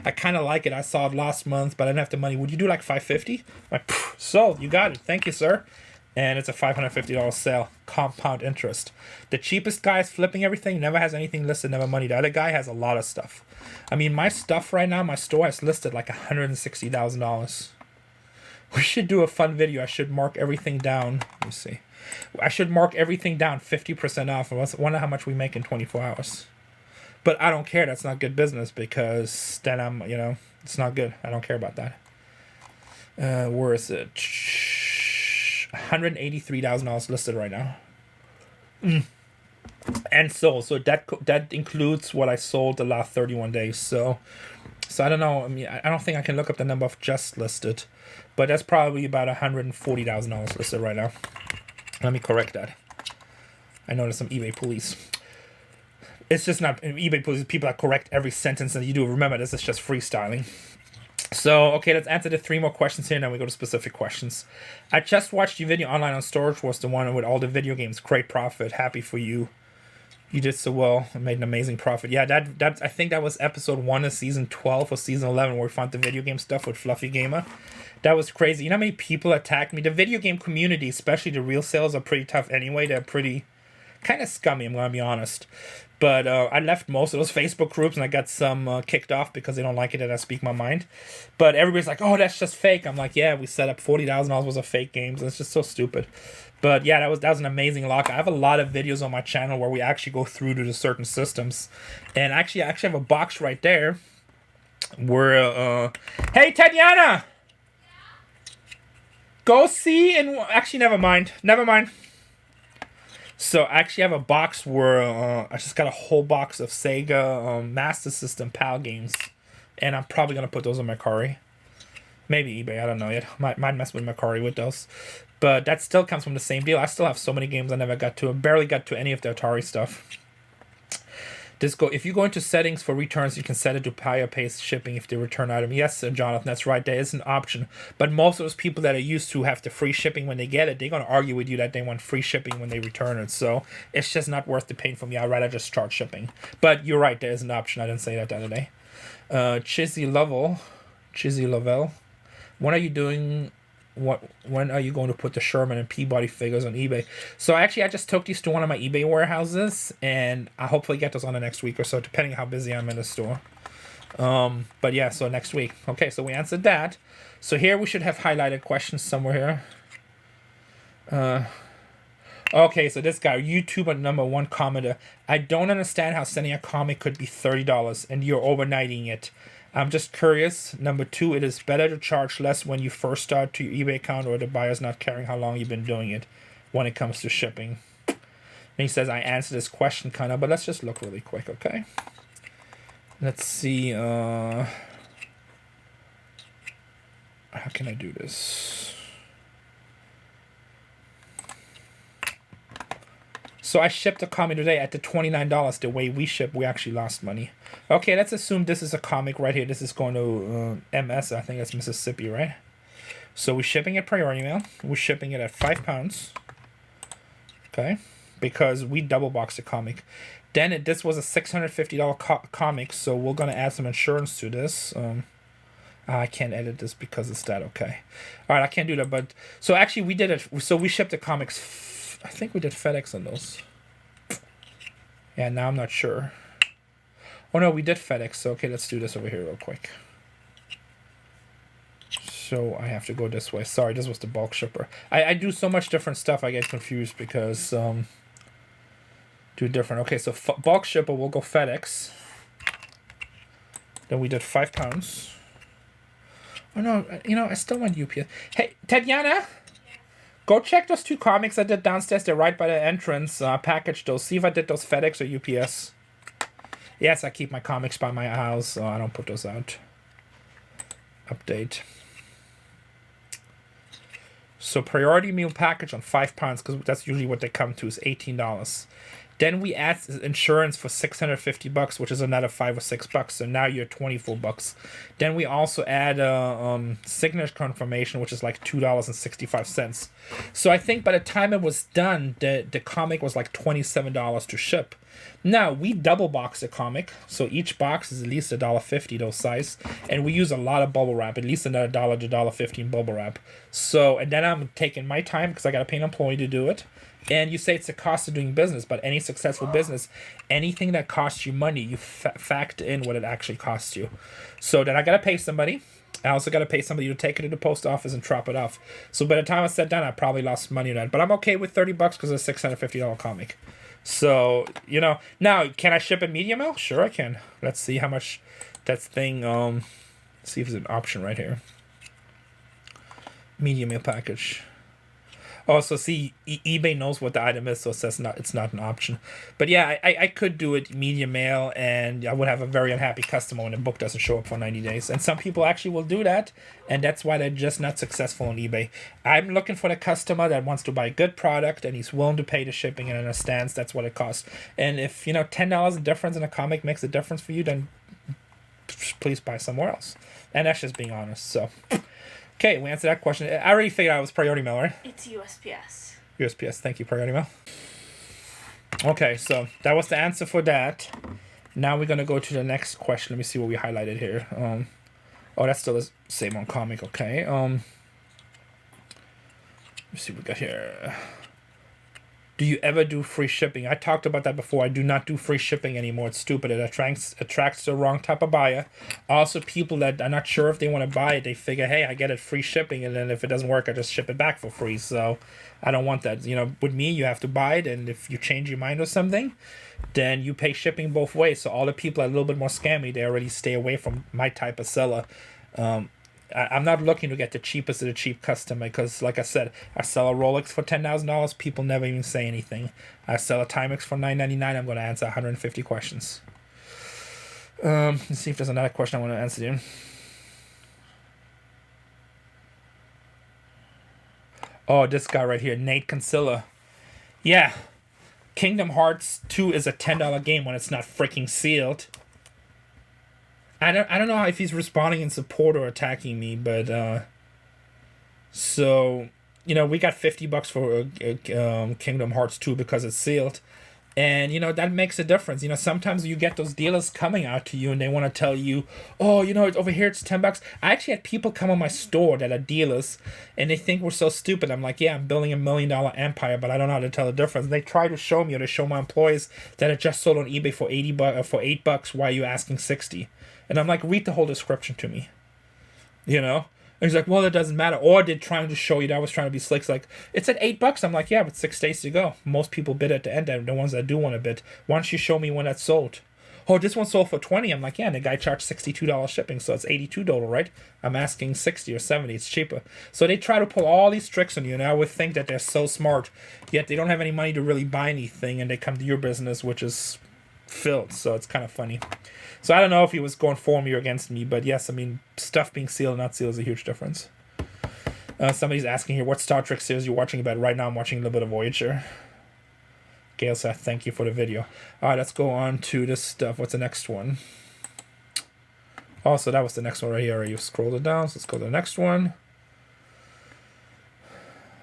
I kind of like it. I saw it last month, but I didn't have the money. Would you do like $550? Like, sold. You got it. Thank you, sir. And it's a $550 sale. Compound interest. The cheapest guy is flipping everything. Never has anything listed. Never money. The other guy has a lot of stuff. I mean, my stuff right now, my store has listed like $160,000. We should do a fun video. I should mark everything down. Let me see. I should mark everything down 50% off. I wonder how much we make in 24 hours. But I don't care. That's not good business because then I'm, it's not good. I don't care about that. Where is it? $183,000 listed right now. And so that includes what I sold the last 31 days. So I don't know. I mean, I don't think I can look up the number of just listed, but that's probably about $140,000 listed right now. Let me correct that. I know there's some eBay police. It's just not eBay police. People that correct every sentence that you do. Remember, this is just freestyling. So, okay, let's answer the 3 more questions here, and then we go to specific questions. I just watched your video online on Storage Wars, the one with all the video games. Great profit. Happy for you. You did so well and made an amazing profit. Yeah, that I think that was episode 1 of season 12 or season 11 where we found the video game stuff with Fluffy Gamer. That was crazy. You know how many people attacked me? The video game community, especially the real sales, are pretty tough anyway. They're pretty kind of scummy, I'm going to be honest. But I left most of those Facebook groups and I got some kicked off because they don't like it that I speak my mind. But everybody's like, oh, that's just fake. I'm like, yeah, we set up $40,000 worth of fake games. It's just so stupid. But yeah, that was an amazing lock. I have a lot of videos on my channel where we actually go through to the certain systems. And actually, I actually have a box right there where, hey, Tatiana! Go see and... Actually, never mind. So I actually have a box where I just got a whole box of Sega Master System PAL games. And I'm probably going to put those on Mercari. Maybe eBay, I don't know yet. Might mess with Mercari with those. But that still comes from the same deal. I still have so many games I never got to. I barely got to any of the Atari stuff. If you go into settings for returns, you can set it to higher pace shipping if they return item. Yes, Jonathan, that's right. There is an option. But most of those people that are used to have the free shipping when they get it, they're going to argue with you that they want free shipping when they return it. So it's just not worth the pain for me. I'd rather just charge shipping. But you're right. There is an option. I didn't say that the other day. Chizzy Lovell. When are you doing... When are you going to put the Sherman and Peabody figures on eBay? So I just took these to one of my eBay warehouses, and I'll hopefully get those on the next week or so, depending on how busy I'm in the store. But yeah, so next week. Okay, so we answered that. So here we should have highlighted questions somewhere here. Okay, so this guy, YouTuber #1 commenter. I don't understand how sending a comic could be $30 and you're overnighting it. I'm just curious. #2, it is better to charge less when you first start to your eBay account or the buyer's not caring how long you've been doing it when it comes to shipping. And he says, I answered this question kind of, but let's just look really quick, okay? Let's see. How can I do this? So I shipped a comic today at the $29. The way we ship, we actually lost money. Okay, let's assume this is a comic right here. This is going to MS. I think that's Mississippi, right? So we're shipping it priority mail. We're shipping it at £5. Okay, because we double boxed the comic. Then this was a $650 comic, so we're gonna add some insurance to this. I can't edit this because it's that. Okay, all right, I can't do that. But so actually, we did it. So we shipped the comics. I think we did FedEx on those. Yeah, now I'm not sure. Oh no, we did FedEx. So okay, let's do this over here real quick. So I have to go this way. Sorry, this was the bulk shipper. I do so much different stuff. I get confused because do different. Okay, so bulk shipper, we'll go FedEx. Then we did £5. Oh no, I still want UPS. Hey, Tatiana. Go check those 2 comics I did downstairs. They're right by the entrance. Package those. See if I did those FedEx or UPS. Yes, I keep my comics by my house. So I don't put those out. Update. So priority meal package on £5 because that's usually what they come to is $18. Then we add insurance for $650, which is another $5 or $6. So now you're $24. Then we also add signature confirmation, which is like $2.65. So I think by the time it was done, the comic was like $27 to ship. Now we double box the comic, so each box is at least $1.50 those size, and we use a lot of bubble wrap, at least another $1 to $1.15 bubble wrap. So and then I'm taking my time because I got to pay an employee to do it. And you say it's the cost of doing business, but any successful business, anything that costs you money, you factor in what it actually costs you. So then I got to pay somebody. I also got to pay somebody to take it to the post office and drop it off. So by the time I sat down, I probably lost money on that. But I'm okay with $30 because it's a $650 comic. So, now, can I ship in media mail? Sure I can. Let's see how much that thing, let's see if there's an option right here. Media mail package. Oh, so see, eBay knows what the item is, so it says it's not an option. But yeah, I could do it media mail, and I would have a very unhappy customer when the book doesn't show up for 90 days. And some people actually will do that, and that's why they're just not successful on eBay. I'm looking for the customer that wants to buy a good product, and he's willing to pay the shipping and understands that's what it costs. And if, $10 difference in a comic makes a difference for you, then please buy somewhere else. And that's just being honest, so... Okay, we answered that question. I already figured out it was priority mail, right? It's USPS. USPS, thank you, priority mail. Okay, so that was the answer for that. Now we're gonna go to the next question. Let me see what we highlighted here. Oh, that's still the same on comic. Okay. Let's see what we got here. Do you ever do free shipping? I talked about that before. I do not do free shipping anymore. It's stupid. It attracts the wrong type of buyer. Also, people that are not sure if they want to buy it, they figure, hey, I get it free shipping, and then if it doesn't work, I just ship it back for free. So I don't want that. You know, with me, you have to buy it, and if you change your mind or something, then you pay shipping both ways. So all the people are a little bit more scammy. They already stay away from my type of seller. I'm not looking to get the cheapest of the cheap customer because, like I said, I sell a Rolex for $10,000. People never even say anything. I sell a Timex for $9.99. I'm going to answer 150 questions. Let's see if there's another question I want to answer you. Oh, this guy right here, Nate Consilla. Yeah, Kingdom Hearts 2 is a $10 game when it's not freaking sealed. I don't know if he's responding in support or attacking me, but so you know we got $50 for Kingdom Hearts 2 because it's sealed, and you know that makes a difference. You know sometimes you get those dealers coming out to you and they want to tell you, oh, you know over here it's $10. I actually had people come on my store that are dealers, and they think we're so stupid. I'm like, yeah, I'm building $1 million empire, but I don't know how to tell the difference. And they try to show me or to show my employees that it just sold on eBay for for $8. Why are you asking 60? And I'm like, read the whole description to me. You know? And he's like, well, it doesn't matter. Or they're trying to show you that I was trying to be slick. It's like, it's at $8. I'm like, yeah, but 6 days to go. Most people bid at the end, the ones that do want to bid. Why don't you show me when that's sold? Oh, this one sold for 20. I'm like, yeah, and the guy charged $62 shipping, so it's $82 total, right? I'm asking 60 or 70. It's cheaper. So they try to pull all these tricks on you, and I would think that they're so smart, yet they don't have any money to really buy anything, and they come to your business, which is filled. So it's kind of funny. So I don't know if he was going for me or against me, but yes, I mean, stuff being sealed and not sealed is a huge difference. Somebody's asking here, what Star Trek series you're watching about? Right now I'm watching a little bit of Voyager. Gail said, thank you for the video. All right, let's go on to this stuff. What's the next one? Oh, so that was the next one right here. You scrolled it down, so let's go to the next one.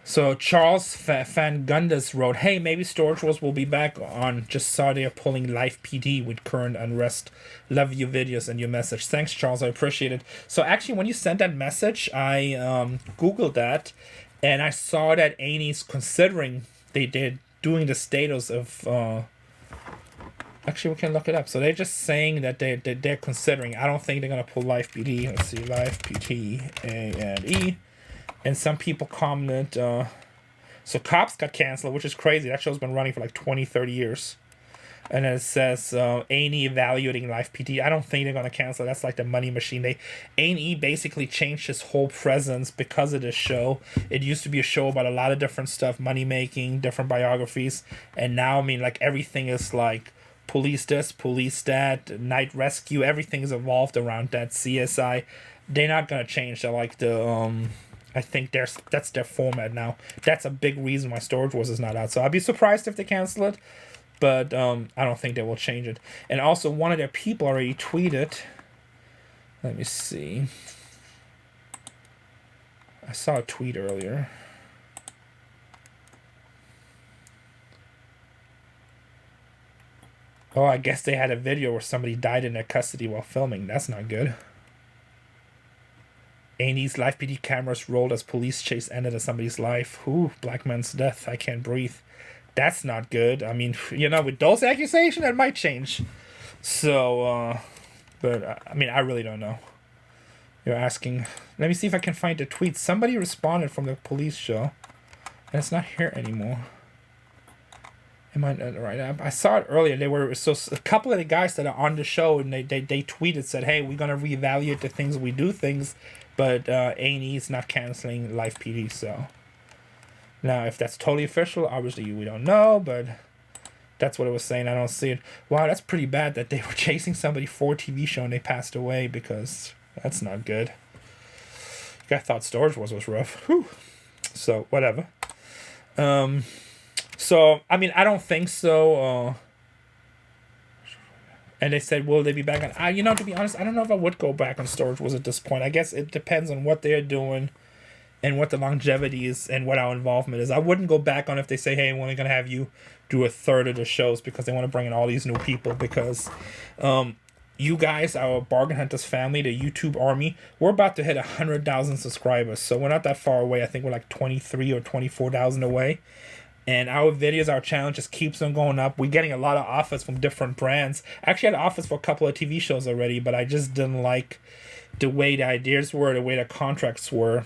So Charles Fangundas wrote, hey, maybe Storage Wars will be back on. Just saw they're pulling live PD with current unrest. Love your videos and your message. Thanks, Charles. I appreciate it. So actually, when you sent that message, I Googled that, and I saw that Annie's considering they're doing the status of... actually, we can look it up. So they're just saying that they're considering. I don't think they're going to pull live PD. Let's see, live PT A&E. And some people comment, so Cops got canceled, which is crazy. That show's been running for like 20, 30 years. And then it says, A&E evaluating live PT. I don't think they're going to cancel. That's like the money machine. A&E basically changed his whole presence because of this show. It used to be a show about a lot of different stuff, money making, different biographies. And now, I mean, like everything is like police this, police that, night rescue. Everything is evolved around that. CSI. They're not going to change. They're like the... I think that's their format now. That's a big reason why Storage Wars is not out. So I'd be surprised if they cancel it, but I don't think they will change it. And also, one of their people already tweeted. Let me see. I saw a tweet earlier. Oh, I guess they had a video where somebody died in their custody while filming. That's not good. A&E's live PD cameras rolled as police chase ended in somebody's life. Ooh, black man's death. I can't breathe. That's not good. I mean, you know, with those accusations, it might change. So, but I mean, I really don't know. You're asking. Let me see if I can find the tweet. Somebody responded from the police show, and it's not here anymore. Am I right? I saw it earlier. They were so a couple of the guys that are on the show, and they tweeted, said, "Hey, we're gonna reevaluate the things we do things." But A&E is not canceling live PD, so... Now, if that's totally official, obviously we don't know, but that's what it was saying. I don't see it. Wow, that's pretty bad that they were chasing somebody for a TV show and they passed away, because that's not good. I thought Storage Wars was rough. Whew. So, whatever. So, I mean, I don't think so. And they said, will they be back on... you know, to be honest, I don't know if I would go back on Storage Wars at this point. I guess it depends on what they're doing and what the longevity is and what our involvement is. I wouldn't go back on if they say, hey, we're only going to have you do a third of the shows because they want to bring in all these new people, because you guys, our Bargain Hunters family, the YouTube army, we're about to hit 100,000 subscribers. So we're not that far away. I think we're like 23 or 24,000 away. And our videos, our channel just keeps on going up. We're getting a lot of offers from different brands. I actually had offers for a couple of TV shows already, but I just didn't like the way the ideas were, the way the contracts were.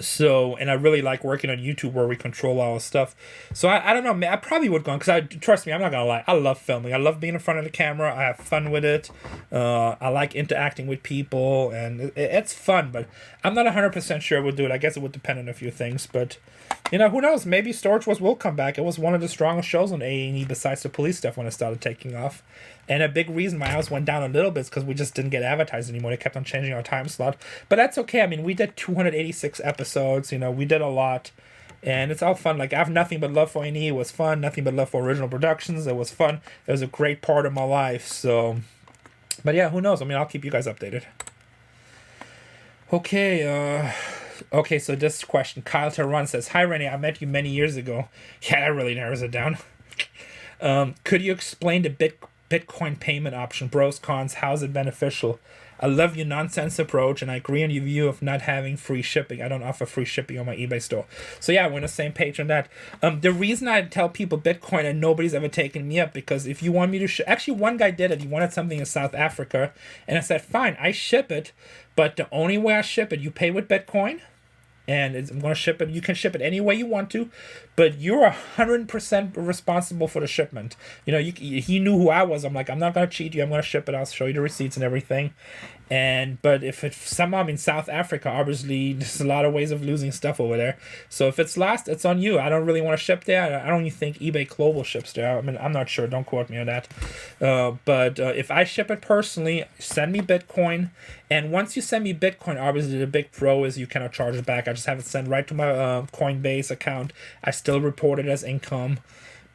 So, and I really like working on YouTube where we control our stuff. So I don't know, man, I probably would go on, because trust me, I'm not gonna lie, I love filming. I love being in front of the camera. I have fun with it. I like interacting with people, and it's fun, but I'm not 100% sure I would do it. I guess it would depend on a few things, but you know, who knows? Maybe Storage Wars will come back. It was one of the strongest shows on A&E besides the police stuff when it started taking off. And a big reason my house went down a little bit is because we just didn't get advertised anymore. They kept on changing our time slot. But that's okay. I mean, we did 286 episodes. You know, we did a lot. And it's all fun. Like, I have nothing but love for A&E. It was fun. Nothing but love for original productions. It was fun. It was a great part of my life. So, but yeah, who knows? I mean, I'll keep you guys updated. Okay, so this question, Kyle Terran says, hi, Rene, I met you many years ago. Yeah, that really narrows it down. Could you explain the Bitcoin payment option, pros, cons, how's it beneficial? I love your nonsense approach, and I agree on your view of not having free shipping. I don't offer free shipping on my eBay store. So yeah, we're on the same page on that. The reason I tell people Bitcoin and nobody's ever taken me up, because if you want me to actually, one guy did it. He wanted something in South Africa, and I said, fine, I ship it, but the only way I ship it, you pay with Bitcoin, and I'm going to ship it. You can ship it any way you want to, but you're 100% responsible for the shipment. You know, he knew who I was. I'm like, I'm not going to cheat you. I'm going to ship it. I'll show you the receipts and everything. But if it somehow, I'm in South Africa, obviously there's a lot of ways of losing stuff over there. So if it's lost, it's on you. I don't really want to ship there. I don't even think eBay Global ships there. I mean, I'm not sure. Don't quote me on that. But if I ship it personally, send me Bitcoin. And once you send me Bitcoin, obviously the big pro is you cannot charge it back. I just have it sent right to my Coinbase account. I still report it as income,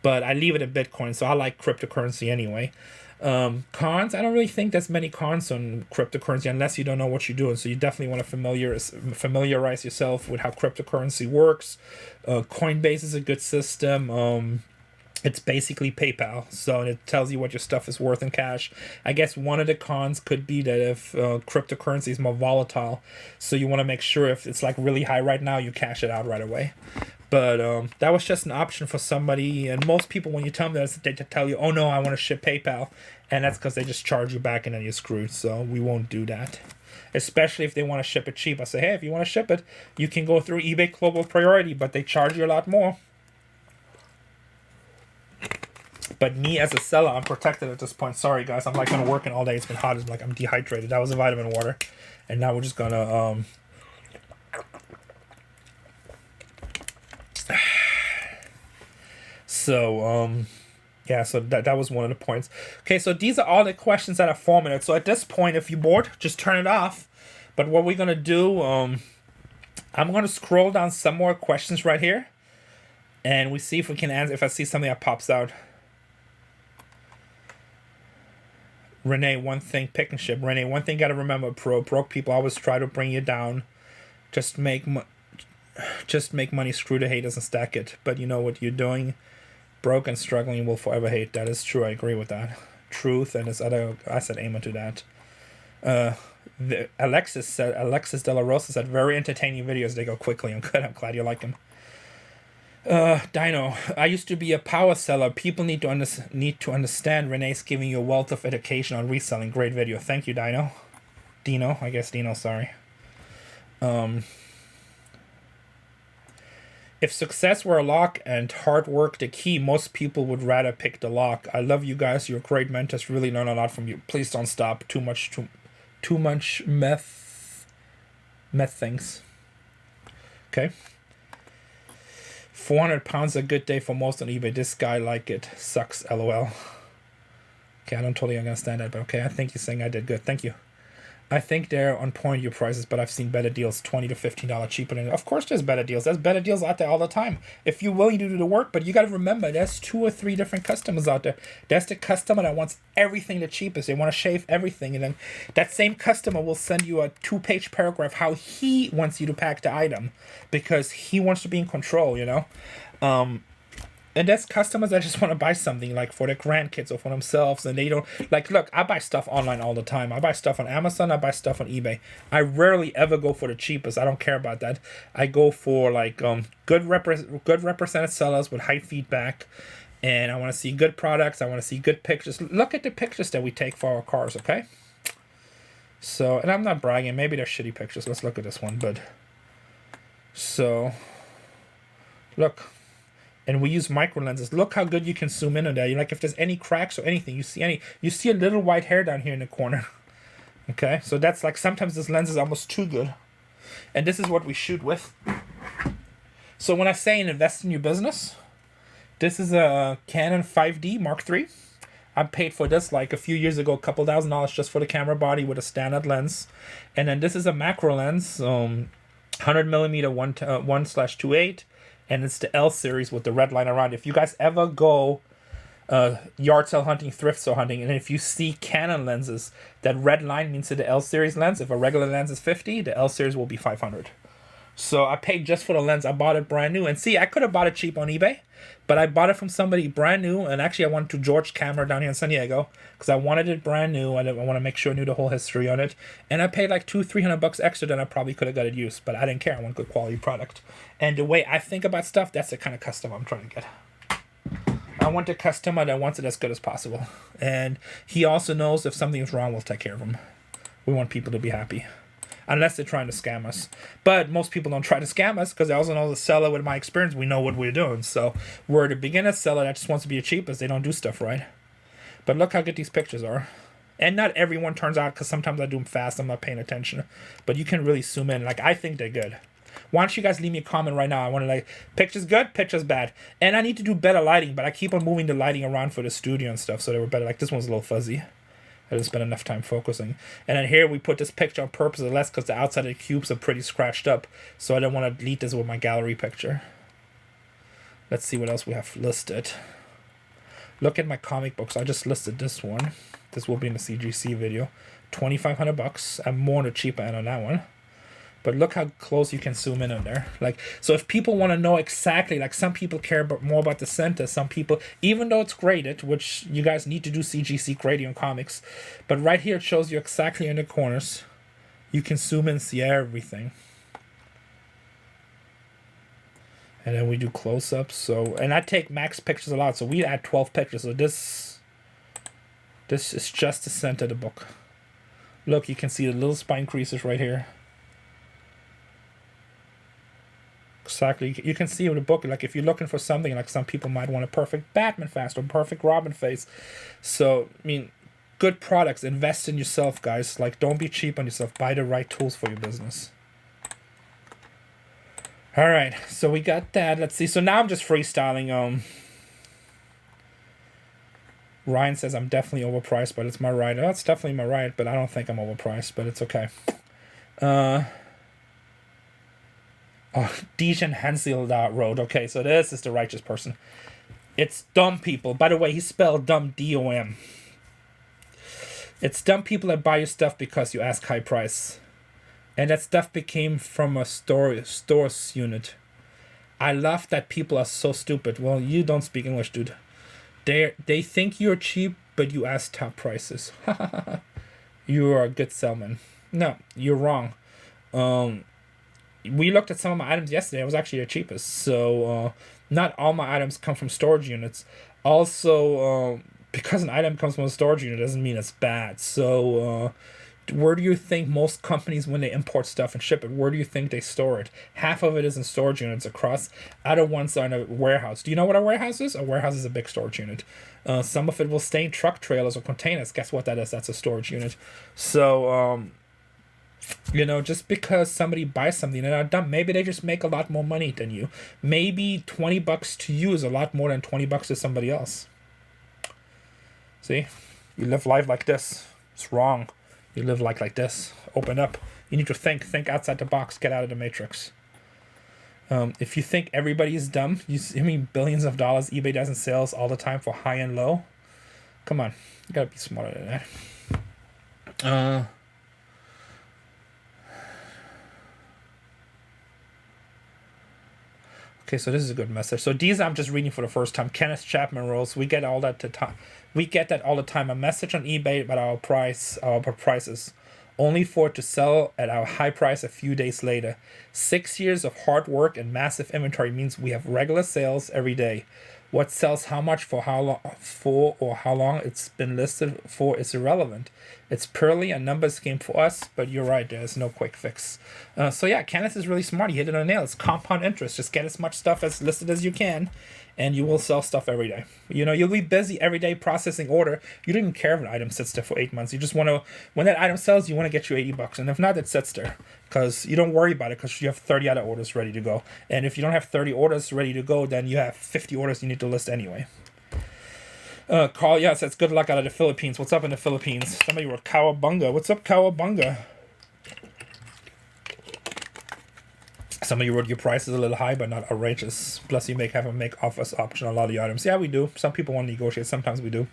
but I leave it in Bitcoin. So I like cryptocurrency anyway. Cons, I don't really think there's many cons on cryptocurrency unless you don't know what you're doing. So you definitely want to familiarize yourself with how cryptocurrency works. Coinbase is a good system. It's basically PayPal, so it tells you what your stuff is worth in cash. I guess one of the cons could be that if cryptocurrency is more volatile, so you want to make sure if it's like really high right now, you cash it out right away. But that was just an option for somebody, and most people, when you tell them that, they tell you, oh no, I want to ship PayPal, and that's because they just charge you back and then you're screwed. So we won't do that, especially if they want to ship it cheap. I say, hey, if you want to ship it, you can go through eBay Global Priority, but they charge you a lot more. But me as a seller, I'm protected at this point. Sorry guys, I'm like gonna working all day. It's been hot. It's like I'm dehydrated. That was a vitamin water, and now we're just gonna yeah, so that was one of the points. Okay, so these are all the questions that are formatted. So at this point, if you're bored, just turn it off. But what we're gonna do, I'm gonna scroll down some more questions right here, and we see if we can answer. If I see something that pops out. Rene, one thing, pick and ship. Rene, one thing you gotta remember, broke people always try to bring you down. Just make money, screw the haters and stack it. But you know what you're doing? Broke and struggling will forever hate. That is true. I agree with that. Truth and this other. I said amen to that. Alexis De La Rosa said very entertaining videos. They go quickly. I'm good. I'm glad you like them. Dino, I used to be a power seller. People need to understand. Renee's giving you a wealth of education on reselling. Great video. Thank you, Dino. I guess Dino, sorry. If success were a lock and hard work the key, most people would rather pick the lock. I love you guys. You're great mentors. Really learn a lot from you. Please don't stop. Too much meth things. Okay. 400 pounds a good day for most on eBay. This guy like it. Sucks. LOL. Okay, I don't totally understand that, but okay. I think you're saying I did good. Thank you. I think they're on point your prices, but I've seen better deals, $20 to $15 cheaper than. Of course, there's better deals. There's better deals out there all the time if you're willing to do the work. But you got to remember, there's 2 or 3 different customers out there. That's the customer that wants everything the cheapest. They want to shave everything, and then that same customer will send you a 2-page paragraph how he wants you to pack the item because he wants to be in control. And there's customers that just want to buy something like for their grandkids or for themselves, and they don't like. Look, I buy stuff online all the time. I buy stuff on Amazon. I buy stuff on eBay. I rarely ever go for the cheapest. I don't care about that. I go for like good represented sellers with high feedback, and I want to see good products. I want to see good pictures. Look at the pictures that we take for our cars, okay? So, and I'm not bragging. Maybe they're shitty pictures. Let's look at this one, but so look. And we use micro lenses. Look how good you can zoom in on that. Like if there's any cracks or anything, you see a little white hair down here in the corner. Okay, so that's like sometimes this lens is almost too good. And this is what we shoot with. So when I say invest in your business, this is a Canon 5D Mark III. I paid for this like a few years ago, a couple $1,000 just for the camera body with a standard lens. And then this is a macro lens, 100mm 1/28. And it's the L series with the red line around. If you guys ever go yard sale hunting, thrift sale hunting, and if you see Canon lenses, that red line means to the L series lens. If a regular lens is 50, the L series will be 500. So I paid just for the lens. I bought it brand new. And see, I could have bought it cheap on eBay, but I bought it from somebody brand new. And actually, I went to George Camera down here in San Diego because I wanted it brand new. I want to make sure I knew the whole history on it. And I paid like $200-300 extra than I probably could have got it used, but I didn't care. I want good quality product. And the way I think about stuff, that's the kind of customer I'm trying to get. I want the customer that wants it as good as possible. And he also knows if something is wrong, we'll take care of him. We want people to be happy. Unless they're trying to scam us. But most people don't try to scam us because they also know the seller, with my experience, we know what we're doing. So we're the beginner seller that just wants to be the cheapest. They don't do stuff right. But look how good these pictures are. And not everyone turns out, because sometimes I do them fast. I'm not paying attention. But you can really zoom in. Like, I think they're good. Why don't you guys leave me a comment right now? I want to like, pictures good, pictures bad. And I need to do better lighting, but I keep on moving the lighting around for the studio and stuff so they were better. Like, this one's a little fuzzy. I didn't spend enough time focusing. And then here we put this picture on purpose or less because the outside of the cubes are pretty scratched up. So I don't want to delete this with my gallery picture. Let's see what else we have listed. Look at my comic books. I just listed this one. This will be in the CGC video. $2,500. I'm more on the cheaper end on that one. But look how close you can zoom in on there. Like, so if people want to know exactly, like some people care more about the center, some people, even though it's graded, which you guys need to do CGC grading on comics, but right here it shows you exactly in the corners. You can zoom in and see everything. And then we do close-ups. So, and I take max pictures a lot, so we add 12 pictures. So this is just the center of the book. Look, you can see the little spine creases right here. Exactly. You can see in the book, like if you're looking for something, like some people might want a perfect Batman face or perfect Robin face. So, I mean, good products. Invest in yourself, guys. Like, don't be cheap on yourself. Buy the right tools for your business. All right. So we got that. Let's see. So now I'm just freestyling. Ryan says I'm definitely overpriced, but it's my right. Oh, it's definitely my right, but I don't think I'm overpriced, but it's okay. Oh, Dijon Hansel Road. Okay, so this is the righteous person. It's dumb people. By the way, he spelled dumb D-O-M. It's dumb people that buy your stuff because you ask high price. And that stuff became from a store's unit. I love that people are so stupid. Well, you don't speak English, dude. They think you're cheap, but you ask top prices. You are a good salesman. No, you're wrong. We looked at some of my items yesterday. It was actually the cheapest. So not all my items come from storage units. Also, because an item comes from a storage unit doesn't mean it's bad. So where do you think most companies, when they import stuff and ship it, where do you think they store it? Half of it is in storage units across. Other ones are in a warehouse. Do you know what a warehouse is? A warehouse is a big storage unit. Some of it will stay in truck trailers or containers. Guess what that is? That's a storage unit. So, you know, just because somebody buys something, they're not dumb. Maybe they just make a lot more money than you. Maybe $20 to you is a lot more than $20 to somebody else. See? You live life like this. It's wrong. You live like this. Open up. You need to think outside the box. Get out of the matrix. If you think everybody is dumb, you see how many billions of dollars eBay does in sales all the time for high and low? Come on, you gotta be smarter than that. Okay, so this is a good message. So these I'm just reading for the first time. Kenneth Chapman rolls. We get all that we get that all the time. A message on eBay about our prices, only for it to sell at our high price a few days later. 6 years of hard work and massive inventory means we have regular sales every day. What sells how much for how long it's been listed for is irrelevant. It's purely a numbers game for us, but you're right, there's no quick fix. So yeah, Kenneth is really smart. He hit it on the nail. It's compound interest. Just get as much stuff as listed as you can, and you will sell stuff every day. You know, you'll be busy every day processing order. You don't even care if an item sits there for 8 months. You just want to, when that item sells, you want to get you $80. And if not, it sits there. Because you don't worry about it because you have 30 other orders ready to go. And if you don't have 30 orders ready to go, then you have 50 orders you need to list anyway. Carl, yeah, says good luck out of the Philippines. What's up in the Philippines? Somebody wrote Cowabunga. What's up, Cowabunga? Somebody wrote your price is a little high, but not outrageous. Plus, you have a make offers option on a lot of the items. Yeah, we do. Some people want to negotiate. Sometimes we do.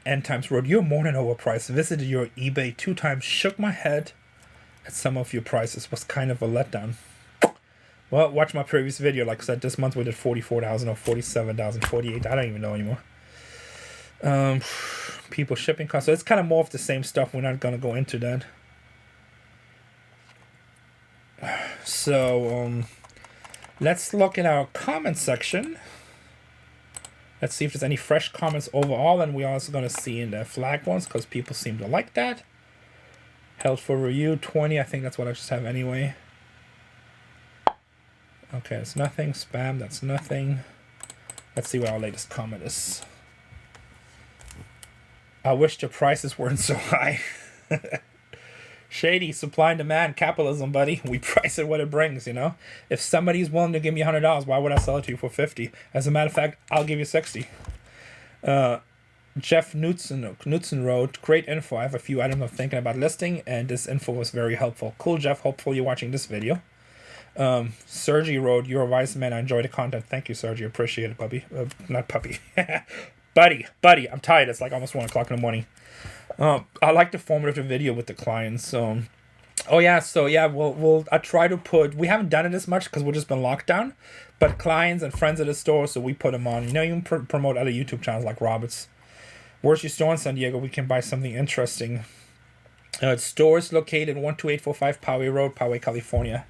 End Times wrote, you're more than overpriced. Visited your eBay 2 times. Shook my head at some of your prices. Was kind of a letdown. Well, watch my previous video. Like I said, this month we did 44,000 or 47,000, 48. I don't even know anymore. People shipping costs. So it's kind of more of the same stuff. We're not going to go into that. So, let's look in our comment section. Let's see if there's any fresh comments overall. And we're also going to see in the flag ones because people seem to like that. Held for review 20. I think that's what I just have anyway. Okay, it's nothing. Spam, that's nothing. Let's see what our latest comment is. I wish the prices weren't so high. Shady, supply and demand, capitalism, buddy. We price it what it brings, you know? If somebody's willing to give me $100, why would I sell it to you for $50? As a matter of fact, I'll give you $60. Jeff Knutson wrote, great info. I have a few items I'm thinking about listing, and this info was very helpful. Cool, Jeff. Hopefully you're watching this video. Sergi wrote, you're a wise man. I enjoy the content. Thank you, Sergi. Appreciate it, puppy. Not puppy. buddy. I'm tired. It's like almost 1 o'clock in the morning. I like the format of the video with the clients. Oh yeah, so yeah, I try to put. We haven't done it as much because we've just been locked down. But clients and friends of the store, so we put them on. You know, you can promote other YouTube channels like Robert's. Where's your store in San Diego? We can buy something interesting. Store is located 12845 Poway Road, Poway, California.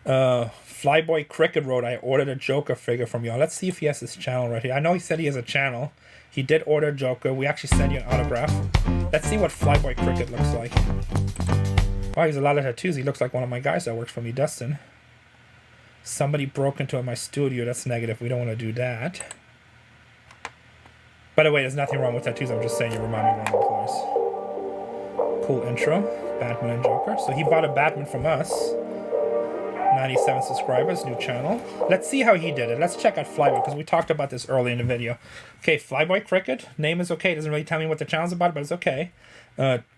Flyboy Cricket Road. I ordered a Joker figure from y'all. Let's see if he has his channel right here. I know he said he has a channel. He did order a Joker. We actually sent you an autograph. Let's see what Flyboy Cricket looks like. Wow, he's a lot of tattoos. He looks like one of my guys that works for me, Dustin. Somebody broke into my studio. That's negative. We don't want to do that. By the way, there's nothing wrong with tattoos. I'm just saying you remind me of one of my employees. Cool intro. Batman and Joker. So he bought a Batman from us. 97 subscribers, new channel. Let's see how he did it. Let's check out Flyboy because we talked about this early in the video. Okay, Flyboy Cricket. Name is okay. Doesn't really tell me what the channel's about, but it's okay.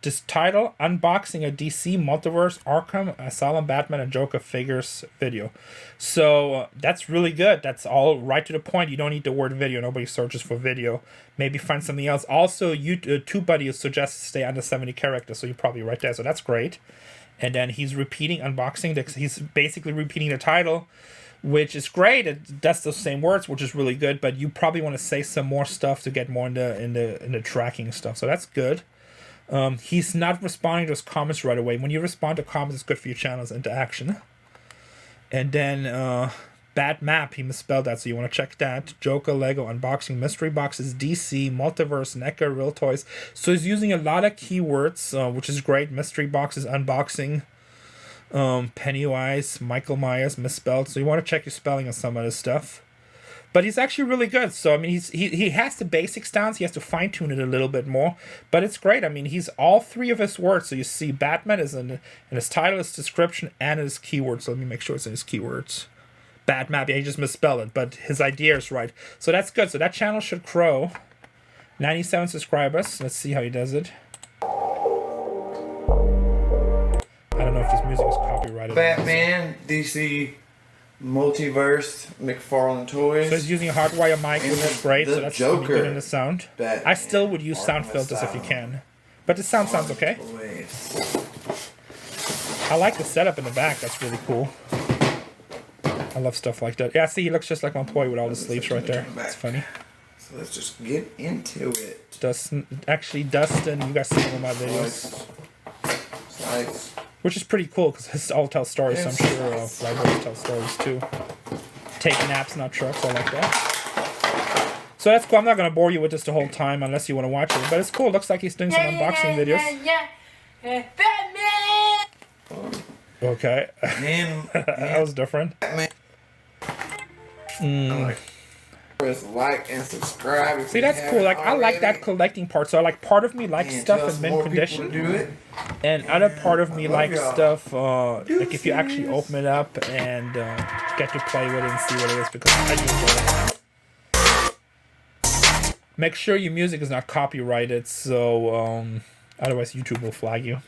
This title, unboxing a DC Multiverse Arkham Asylum Batman and Joker figures video. So that's really good. That's all right to the point. You don't need the word video. Nobody searches for video. Maybe find something else. Also, TubeBuddy suggests to stay under 70 characters, so you're probably right there. So that's great. And then he's repeating unboxing. He's basically repeating the title, which is great. It does those same words, which is really good. But you probably want to say some more stuff to get more in the tracking stuff. So that's good. He's not responding to his comments right away. When you respond to comments, it's good for your channel's interaction. And then Bad Map, he misspelled that, so you want to check that. Joker, Lego, unboxing, mystery boxes, DC, multiverse, NECA, real toys. So he's using a lot of keywords, which is great. Mystery boxes, unboxing, Pennywise, Michael Myers, misspelled. So you want to check your spelling on some of this stuff. But he's actually really good. So I mean, he has the basics down. So he has to fine tune it a little bit more. But it's great. I mean, he's all 3 of his words. So you see, Batman is in his title, his description, and his keywords. So let me make sure it's in his keywords. Bad Map, yeah, he just misspelled it, but his idea is right. So that's good. So that channel should grow. 97 subscribers. Let's see how he does it. I don't know if this music is copyrighted. Batman, DC, Multiverse, McFarlane Toys. So he's using a hardwire mic, which is great. So that's gonna be good in the sound. Batman. I still would use sound filters if you can, but the sound sounds okay. I like the setup in the back. That's really cool. I love stuff like that. Yeah, see, he looks just like my employee with all the sleeves right there. It's funny. So let's just get into it. Dustin, you guys see him in my videos. Slides. Which is pretty cool because it's all tell stories, so I'm sure libraries tell stories too. Take naps, not trucks, I like that. So that's cool. I'm not going to bore you with this the whole time unless you want to watch it, but it's cool. Looks like he's doing some unboxing videos. Batman! Okay. That was different. Press like and subscribe. See, that's cool. Like, I like that collecting part. So, like, part of me likes stuff in mint condition, and other part of me likes stuff like if you actually open it up and get to play with it and see what it is, because I do enjoy that. Make sure your music is not copyrighted, so otherwise YouTube will flag you.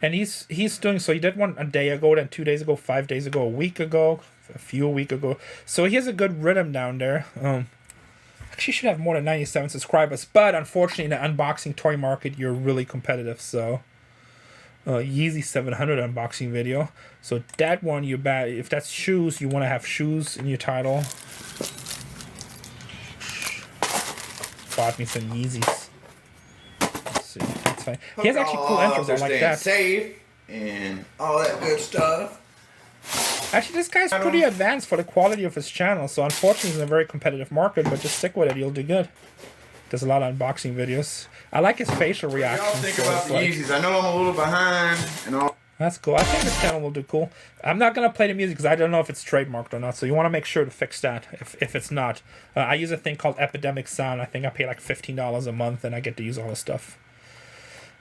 And he's doing, so he did one a day ago, then 2 days ago, 5 days ago, a week ago, a week ago. So he has a good rhythm down there. Actually should have more than 97 subscribers, but unfortunately in the unboxing toy market, you're really competitive. So Yeezy 700 unboxing video. So that one, you're bad. If that's shoes, you want to have shoes in your title. Bought me some Yeezys. That's fine. He has actually cool intros. I like that. Safe and all that good stuff. Actually, this guy's pretty advanced for the quality of his channel. So unfortunately, he's in a very competitive market, but just stick with it. You'll do good. Does a lot of unboxing videos. I like his facial reactions. Y'all think about the Yeezys. I know I'm a little behind and all. That's cool. I think this channel will do cool. I'm not going to play the music because I don't know if it's trademarked or not. So you want to make sure to fix that if it's not. I use a thing called Epidemic Sound. I think I pay like $15 a month and I get to use all the stuff.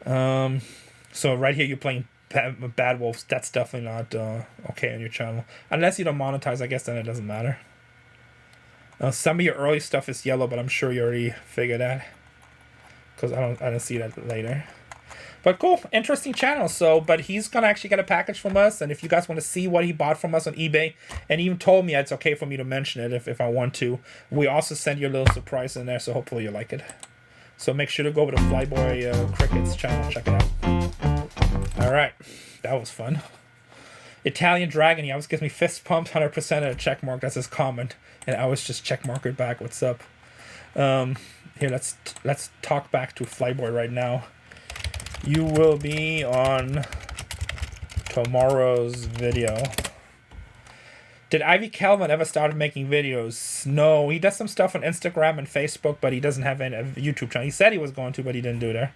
So right here you're playing Bad Wolves. That's definitely not okay on your channel. Unless you don't monetize, I guess then it doesn't matter. Some of your early stuff is yellow, but I'm sure you already figured that. Because I don't see that later. But cool, interesting channel. So, but he's gonna actually get a package from us, and if you guys want to see what he bought from us on eBay, and he even told me it's okay for me to mention it if I want to. We also send you a little surprise in there, so hopefully you like it. So make sure to go over to Flyboy Cricket's channel, check it out. All right, that was fun. Italian Dragon, he always gives me fist pumped, 100% and a check mark. That's his comment, and I always just check mark it back. What's up? Here, let's talk back to Flyboy right now. You will be on tomorrow's video. Did Ivy Calvin ever start making videos? No, he does some stuff on Instagram and Facebook, but he doesn't have a YouTube channel. He said he was going to, but he didn't do there.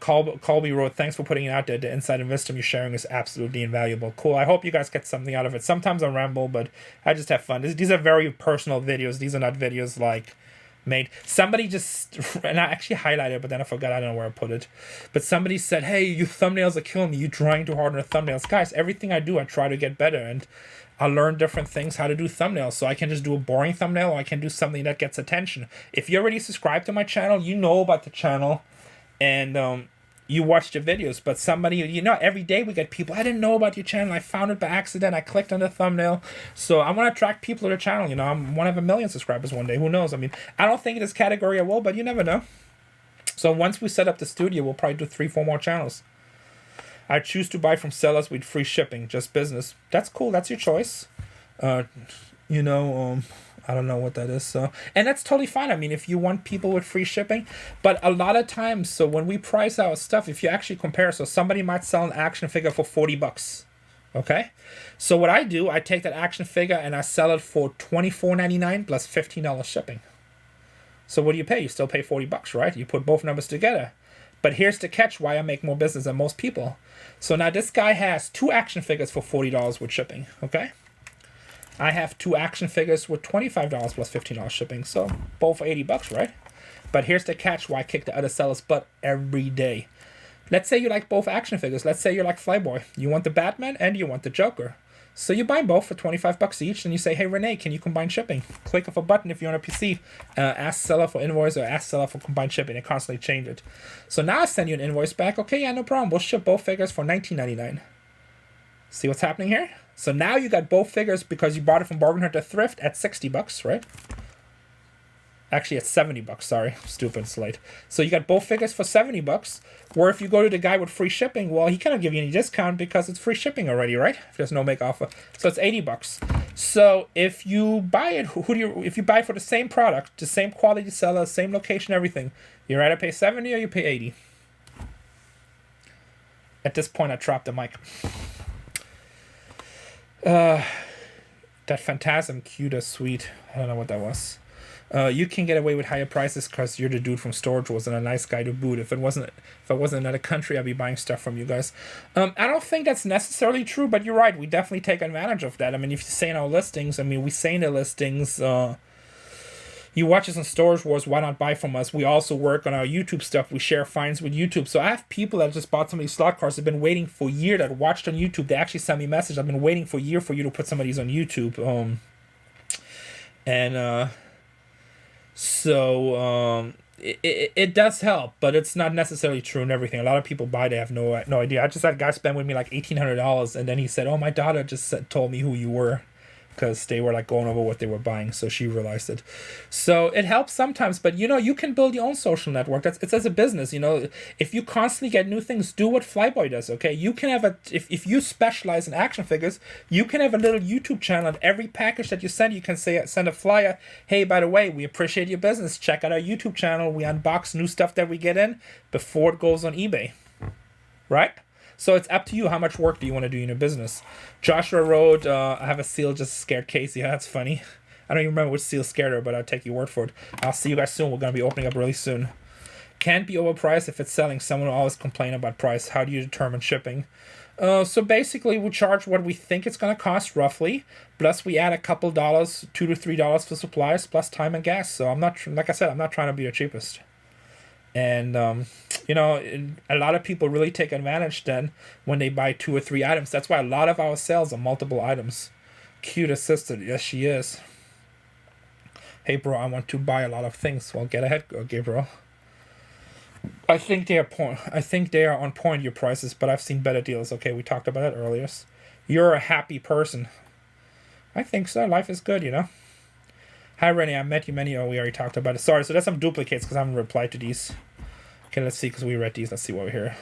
Colby wrote, thanks for putting it out there. The insight and wisdom you're sharing is absolutely invaluable. Cool. I hope you guys get something out of it. Sometimes I ramble, but I just have fun. These are very personal videos. These are not videos like made. Somebody just, and I actually highlighted it, but then I forgot. I don't know where I put it. But somebody said, hey, your thumbnails are killing me. You're trying too hard on the thumbnails. Guys, everything I do, I try to get better. And I learn different things, how to do thumbnails. So I can just do a boring thumbnail, or I can do something that gets attention. If you already subscribed to my channel, you know about the channel. And you watch the videos, but somebody, you know, every day we get people, I didn't know about your channel, I found it by accident, I clicked on the thumbnail. So I want to attract people to the channel. You know, I want to have 1 million subscribers one day. Who knows? I mean, I don't think in this category I will, but you never know. So once we set up the studio, we'll probably do 3-4 more channels. I choose to buy from sellers with free shipping, just business. That's cool. That's your choice. You know, I don't know what that is. So, and that's totally fine. I mean, if you want people with free shipping, but a lot of times, so when we price our stuff, if you actually compare, so somebody might sell an action figure for $40. Okay. So what I do, I take that action figure and I sell it for $24.99 plus $15 shipping. So what do you pay? You still pay $40, right? You put both numbers together. But here's the catch why I make more business than most people. So now this guy has 2 action figures for $40 with shipping. Okay. I have 2 action figures with $25 plus $15 shipping, so both $80, right? But here's the catch why I kick the other sellers' butt every day. Let's say you like both action figures. Let's say you're like Flyboy. You want the Batman and you want the Joker. So you buy both for 25 bucks each, and you say, hey, Rene, can you combine shipping? Click of a button if you're on a PC. Ask seller for invoice or ask seller for combined shipping. They constantly change it. So now I send you an invoice back. Okay, yeah, no problem. We'll ship both figures for $19.99. See what's happening here? So now you got both figures because you bought it from Bargain Hunter Thrift at 60 bucks, right? Actually, at 70 bucks. Sorry, stupid slate. So you got both figures for 70 bucks. Where if you go to the guy with free shipping, well, he cannot give you any discount because it's free shipping already, right? If there's no make offer, so it's 80 bucks. So if you buy it, if you buy for the same product, the same quality seller, same location, everything, you rather pay 70 or you pay 80. At this point, I dropped the mic. That Phantasm cute as sweet. I don't know what that was. You can get away with higher prices because you're the dude from Storage Wars and a nice guy to boot. If I wasn't another country, I'd be buying stuff from you guys. I don't think that's necessarily true, but you're right. We definitely take advantage of that. I mean, if you say in our listings, we say in the listings, you watch us on Storage Wars, why not buy from us? We also work on our YouTube stuff. We share finds with YouTube. So I have people that just bought some of these slot cars. They've been waiting for a year that watched on YouTube. They actually sent me a message. I've been waiting for a year for you to put some of these on YouTube. It does help, but it's not necessarily true and everything. A lot of people buy, they have no idea. I just had a guy spend with me like $1,800, and then he said, oh, my daughter just told me who you were, because they were like going over what they were buying, so she realized it. So it helps sometimes, but you can build your own social network. It's as a business, if you constantly get new things, do what Flyboy does. Okay, you can have if you specialize in action figures, you can have a little YouTube channel, and every package that you send, you can send a flyer. Hey, by the way, we appreciate your business. Check out our YouTube channel. We unbox new stuff that we get in before it goes on eBay, right? So it's up to you. How much work do you want to do in your business? Joshua wrote, I have a seal just scared Casey. Yeah, that's funny. I don't even remember which seal scared her, but I'll take your word for it. I'll see you guys soon. We're going to be opening up really soon. Can't be overpriced if it's selling. Someone will always complain about price. How do you determine shipping? So basically, we charge what we think it's going to cost roughly. Plus, we add a couple dollars, $2 to $3 for supplies, plus time and gas. So I'm not, like I said, I'm not trying to be the cheapest. And, a lot of people really take advantage then when they buy 2 or 3 items. That's why a lot of our sales are multiple items. Cute assistant. Yes, she is. Hey, bro, I want to buy a lot of things. Well, get ahead, Gabriel. I think they are on point, your prices, but I've seen better deals. Okay, we talked about that earlier. You're a happy person. I think so. Life is good, Hi, Rene. I met you many. Oh, we already talked about it. Sorry, so there's some duplicates because I haven't replied to these. Okay, let's see, because we read these. Let's see what we hear.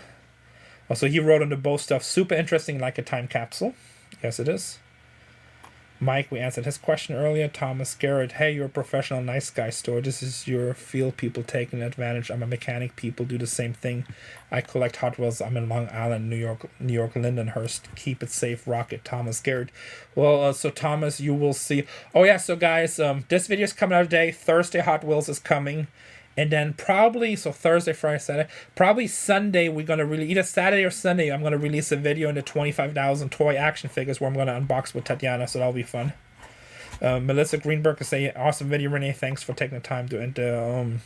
Oh, so he wrote on the bow stuff. Super interesting, like a time capsule. Yes, it is. Mike, we answered his question earlier. Thomas Garrett, hey, you're a professional nice guy store. This is your field people taking advantage. I'm a mechanic. People do the same thing. I collect Hot Wheels. I'm in Long Island, New York, Lindenhurst. Keep it safe, Rocket. Thomas Garrett. Well, so Thomas, you will see. Oh yeah, so guys, this video is coming out today. Thursday, Hot Wheels is coming. And then probably, so Thursday, Friday, Saturday, probably Sunday, we're going to release, either Saturday or Sunday, I'm going to release a video in the 25,000 toy action figures where I'm going to unbox with Tatiana, so that'll be fun. Melissa Greenberg is saying, awesome video, Rene. Thanks for taking the time to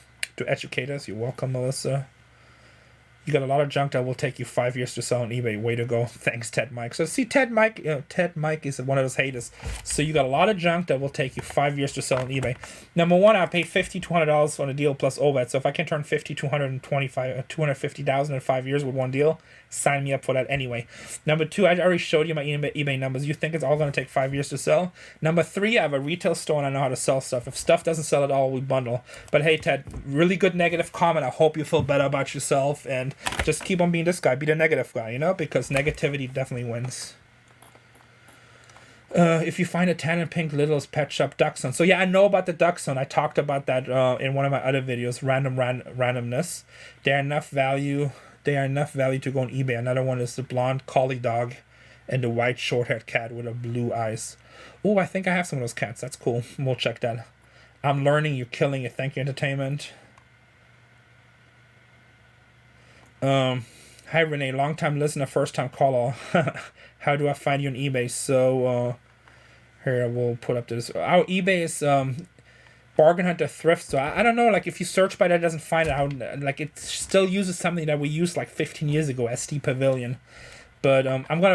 educate us. You're welcome, Melissa. You got a lot of junk that will take you 5 years to sell on eBay. Way to go. Thanks, Ted Mike. So see, Ted Mike is one of those haters. So you got a lot of junk that will take you 5 years to sell on eBay. Number one, I paid $5,200 on a deal plus overhead. So if I can turn $250,000 in 5 years with one deal, sign me up for that anyway. Number two, I already showed you my eBay numbers. You think it's all going to take 5 years to sell? Number three, I have a retail store and I know how to sell stuff. If stuff doesn't sell at all, we bundle. But hey, Ted, really good negative comment. I hope you feel better about yourself and just keep on being this guy. Be the negative guy, because negativity definitely wins. If you find a tan and pink Little's Pet Shop Dachshund. So yeah, I know about the Dachshund. I talked about that in one of my other videos, randomness. They are enough value to go on eBay. Another one is the blonde collie dog and the white short-haired cat with the blue eyes. Oh, I think I have some of those cats. That's cool. We'll check that. I'm learning. You're killing it. Thank you, entertainment. Hi, Rene. Long-time listener, first-time caller. How do I find you on eBay? So, here, we'll put up this. Our eBay is Bargain Hunter Thrift. So, I don't know, like, if you search by that, it doesn't find it out. Like, it still uses something that we used, like, 15 years ago, SD Pavilion. But,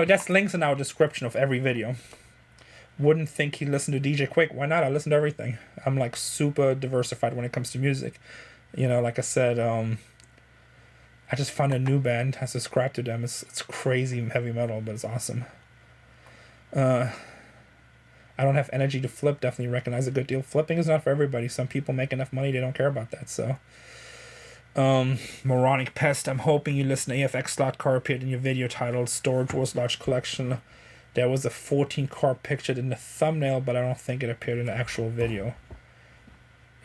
that's links in our description of every video. Wouldn't think he listened to DJ Quick. Why not? I listen to everything. I'm like super diversified when it comes to music. You know, like I said, I just found a new band. I subscribe to them. It's crazy heavy metal, but it's awesome. I don't have energy to flip. Definitely recognize a good deal. Flipping is not for everybody. Some people make enough money, they don't care about that. So, Moronic Pest. I'm hoping you listen to AFX slot car appeared in your video titled Storage Wars Large Collection. There was a 14 car pictured in the thumbnail, but I don't think it appeared in the actual video.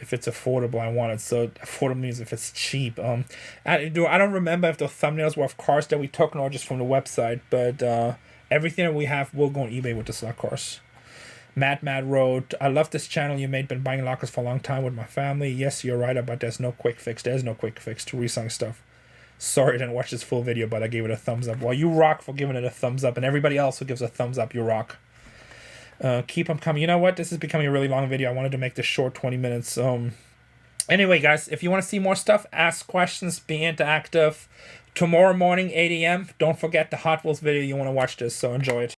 If it's affordable, I want it. So affordable means if it's cheap. I don't remember if the thumbnails were of cars that we took or just from the website, but everything that we have will go on eBay with the slot cars. Mad Road. I love this channel you made. Been buying lockers for a long time with my family. Yes, you're right about there's no quick fix. There's no quick fix to reselling stuff. Sorry I didn't watch this full video, but I gave it a thumbs up. Well, you rock for giving it a thumbs up, and everybody else who gives a thumbs up, you rock. Keep them coming. You know what? This is becoming a really long video. I wanted to make this short, 20 minutes. Anyway, guys, if you want to see more stuff, ask questions, be interactive. Tomorrow morning, 8 a.m. Don't forget the Hot Wheels video. You want to watch this, so enjoy it.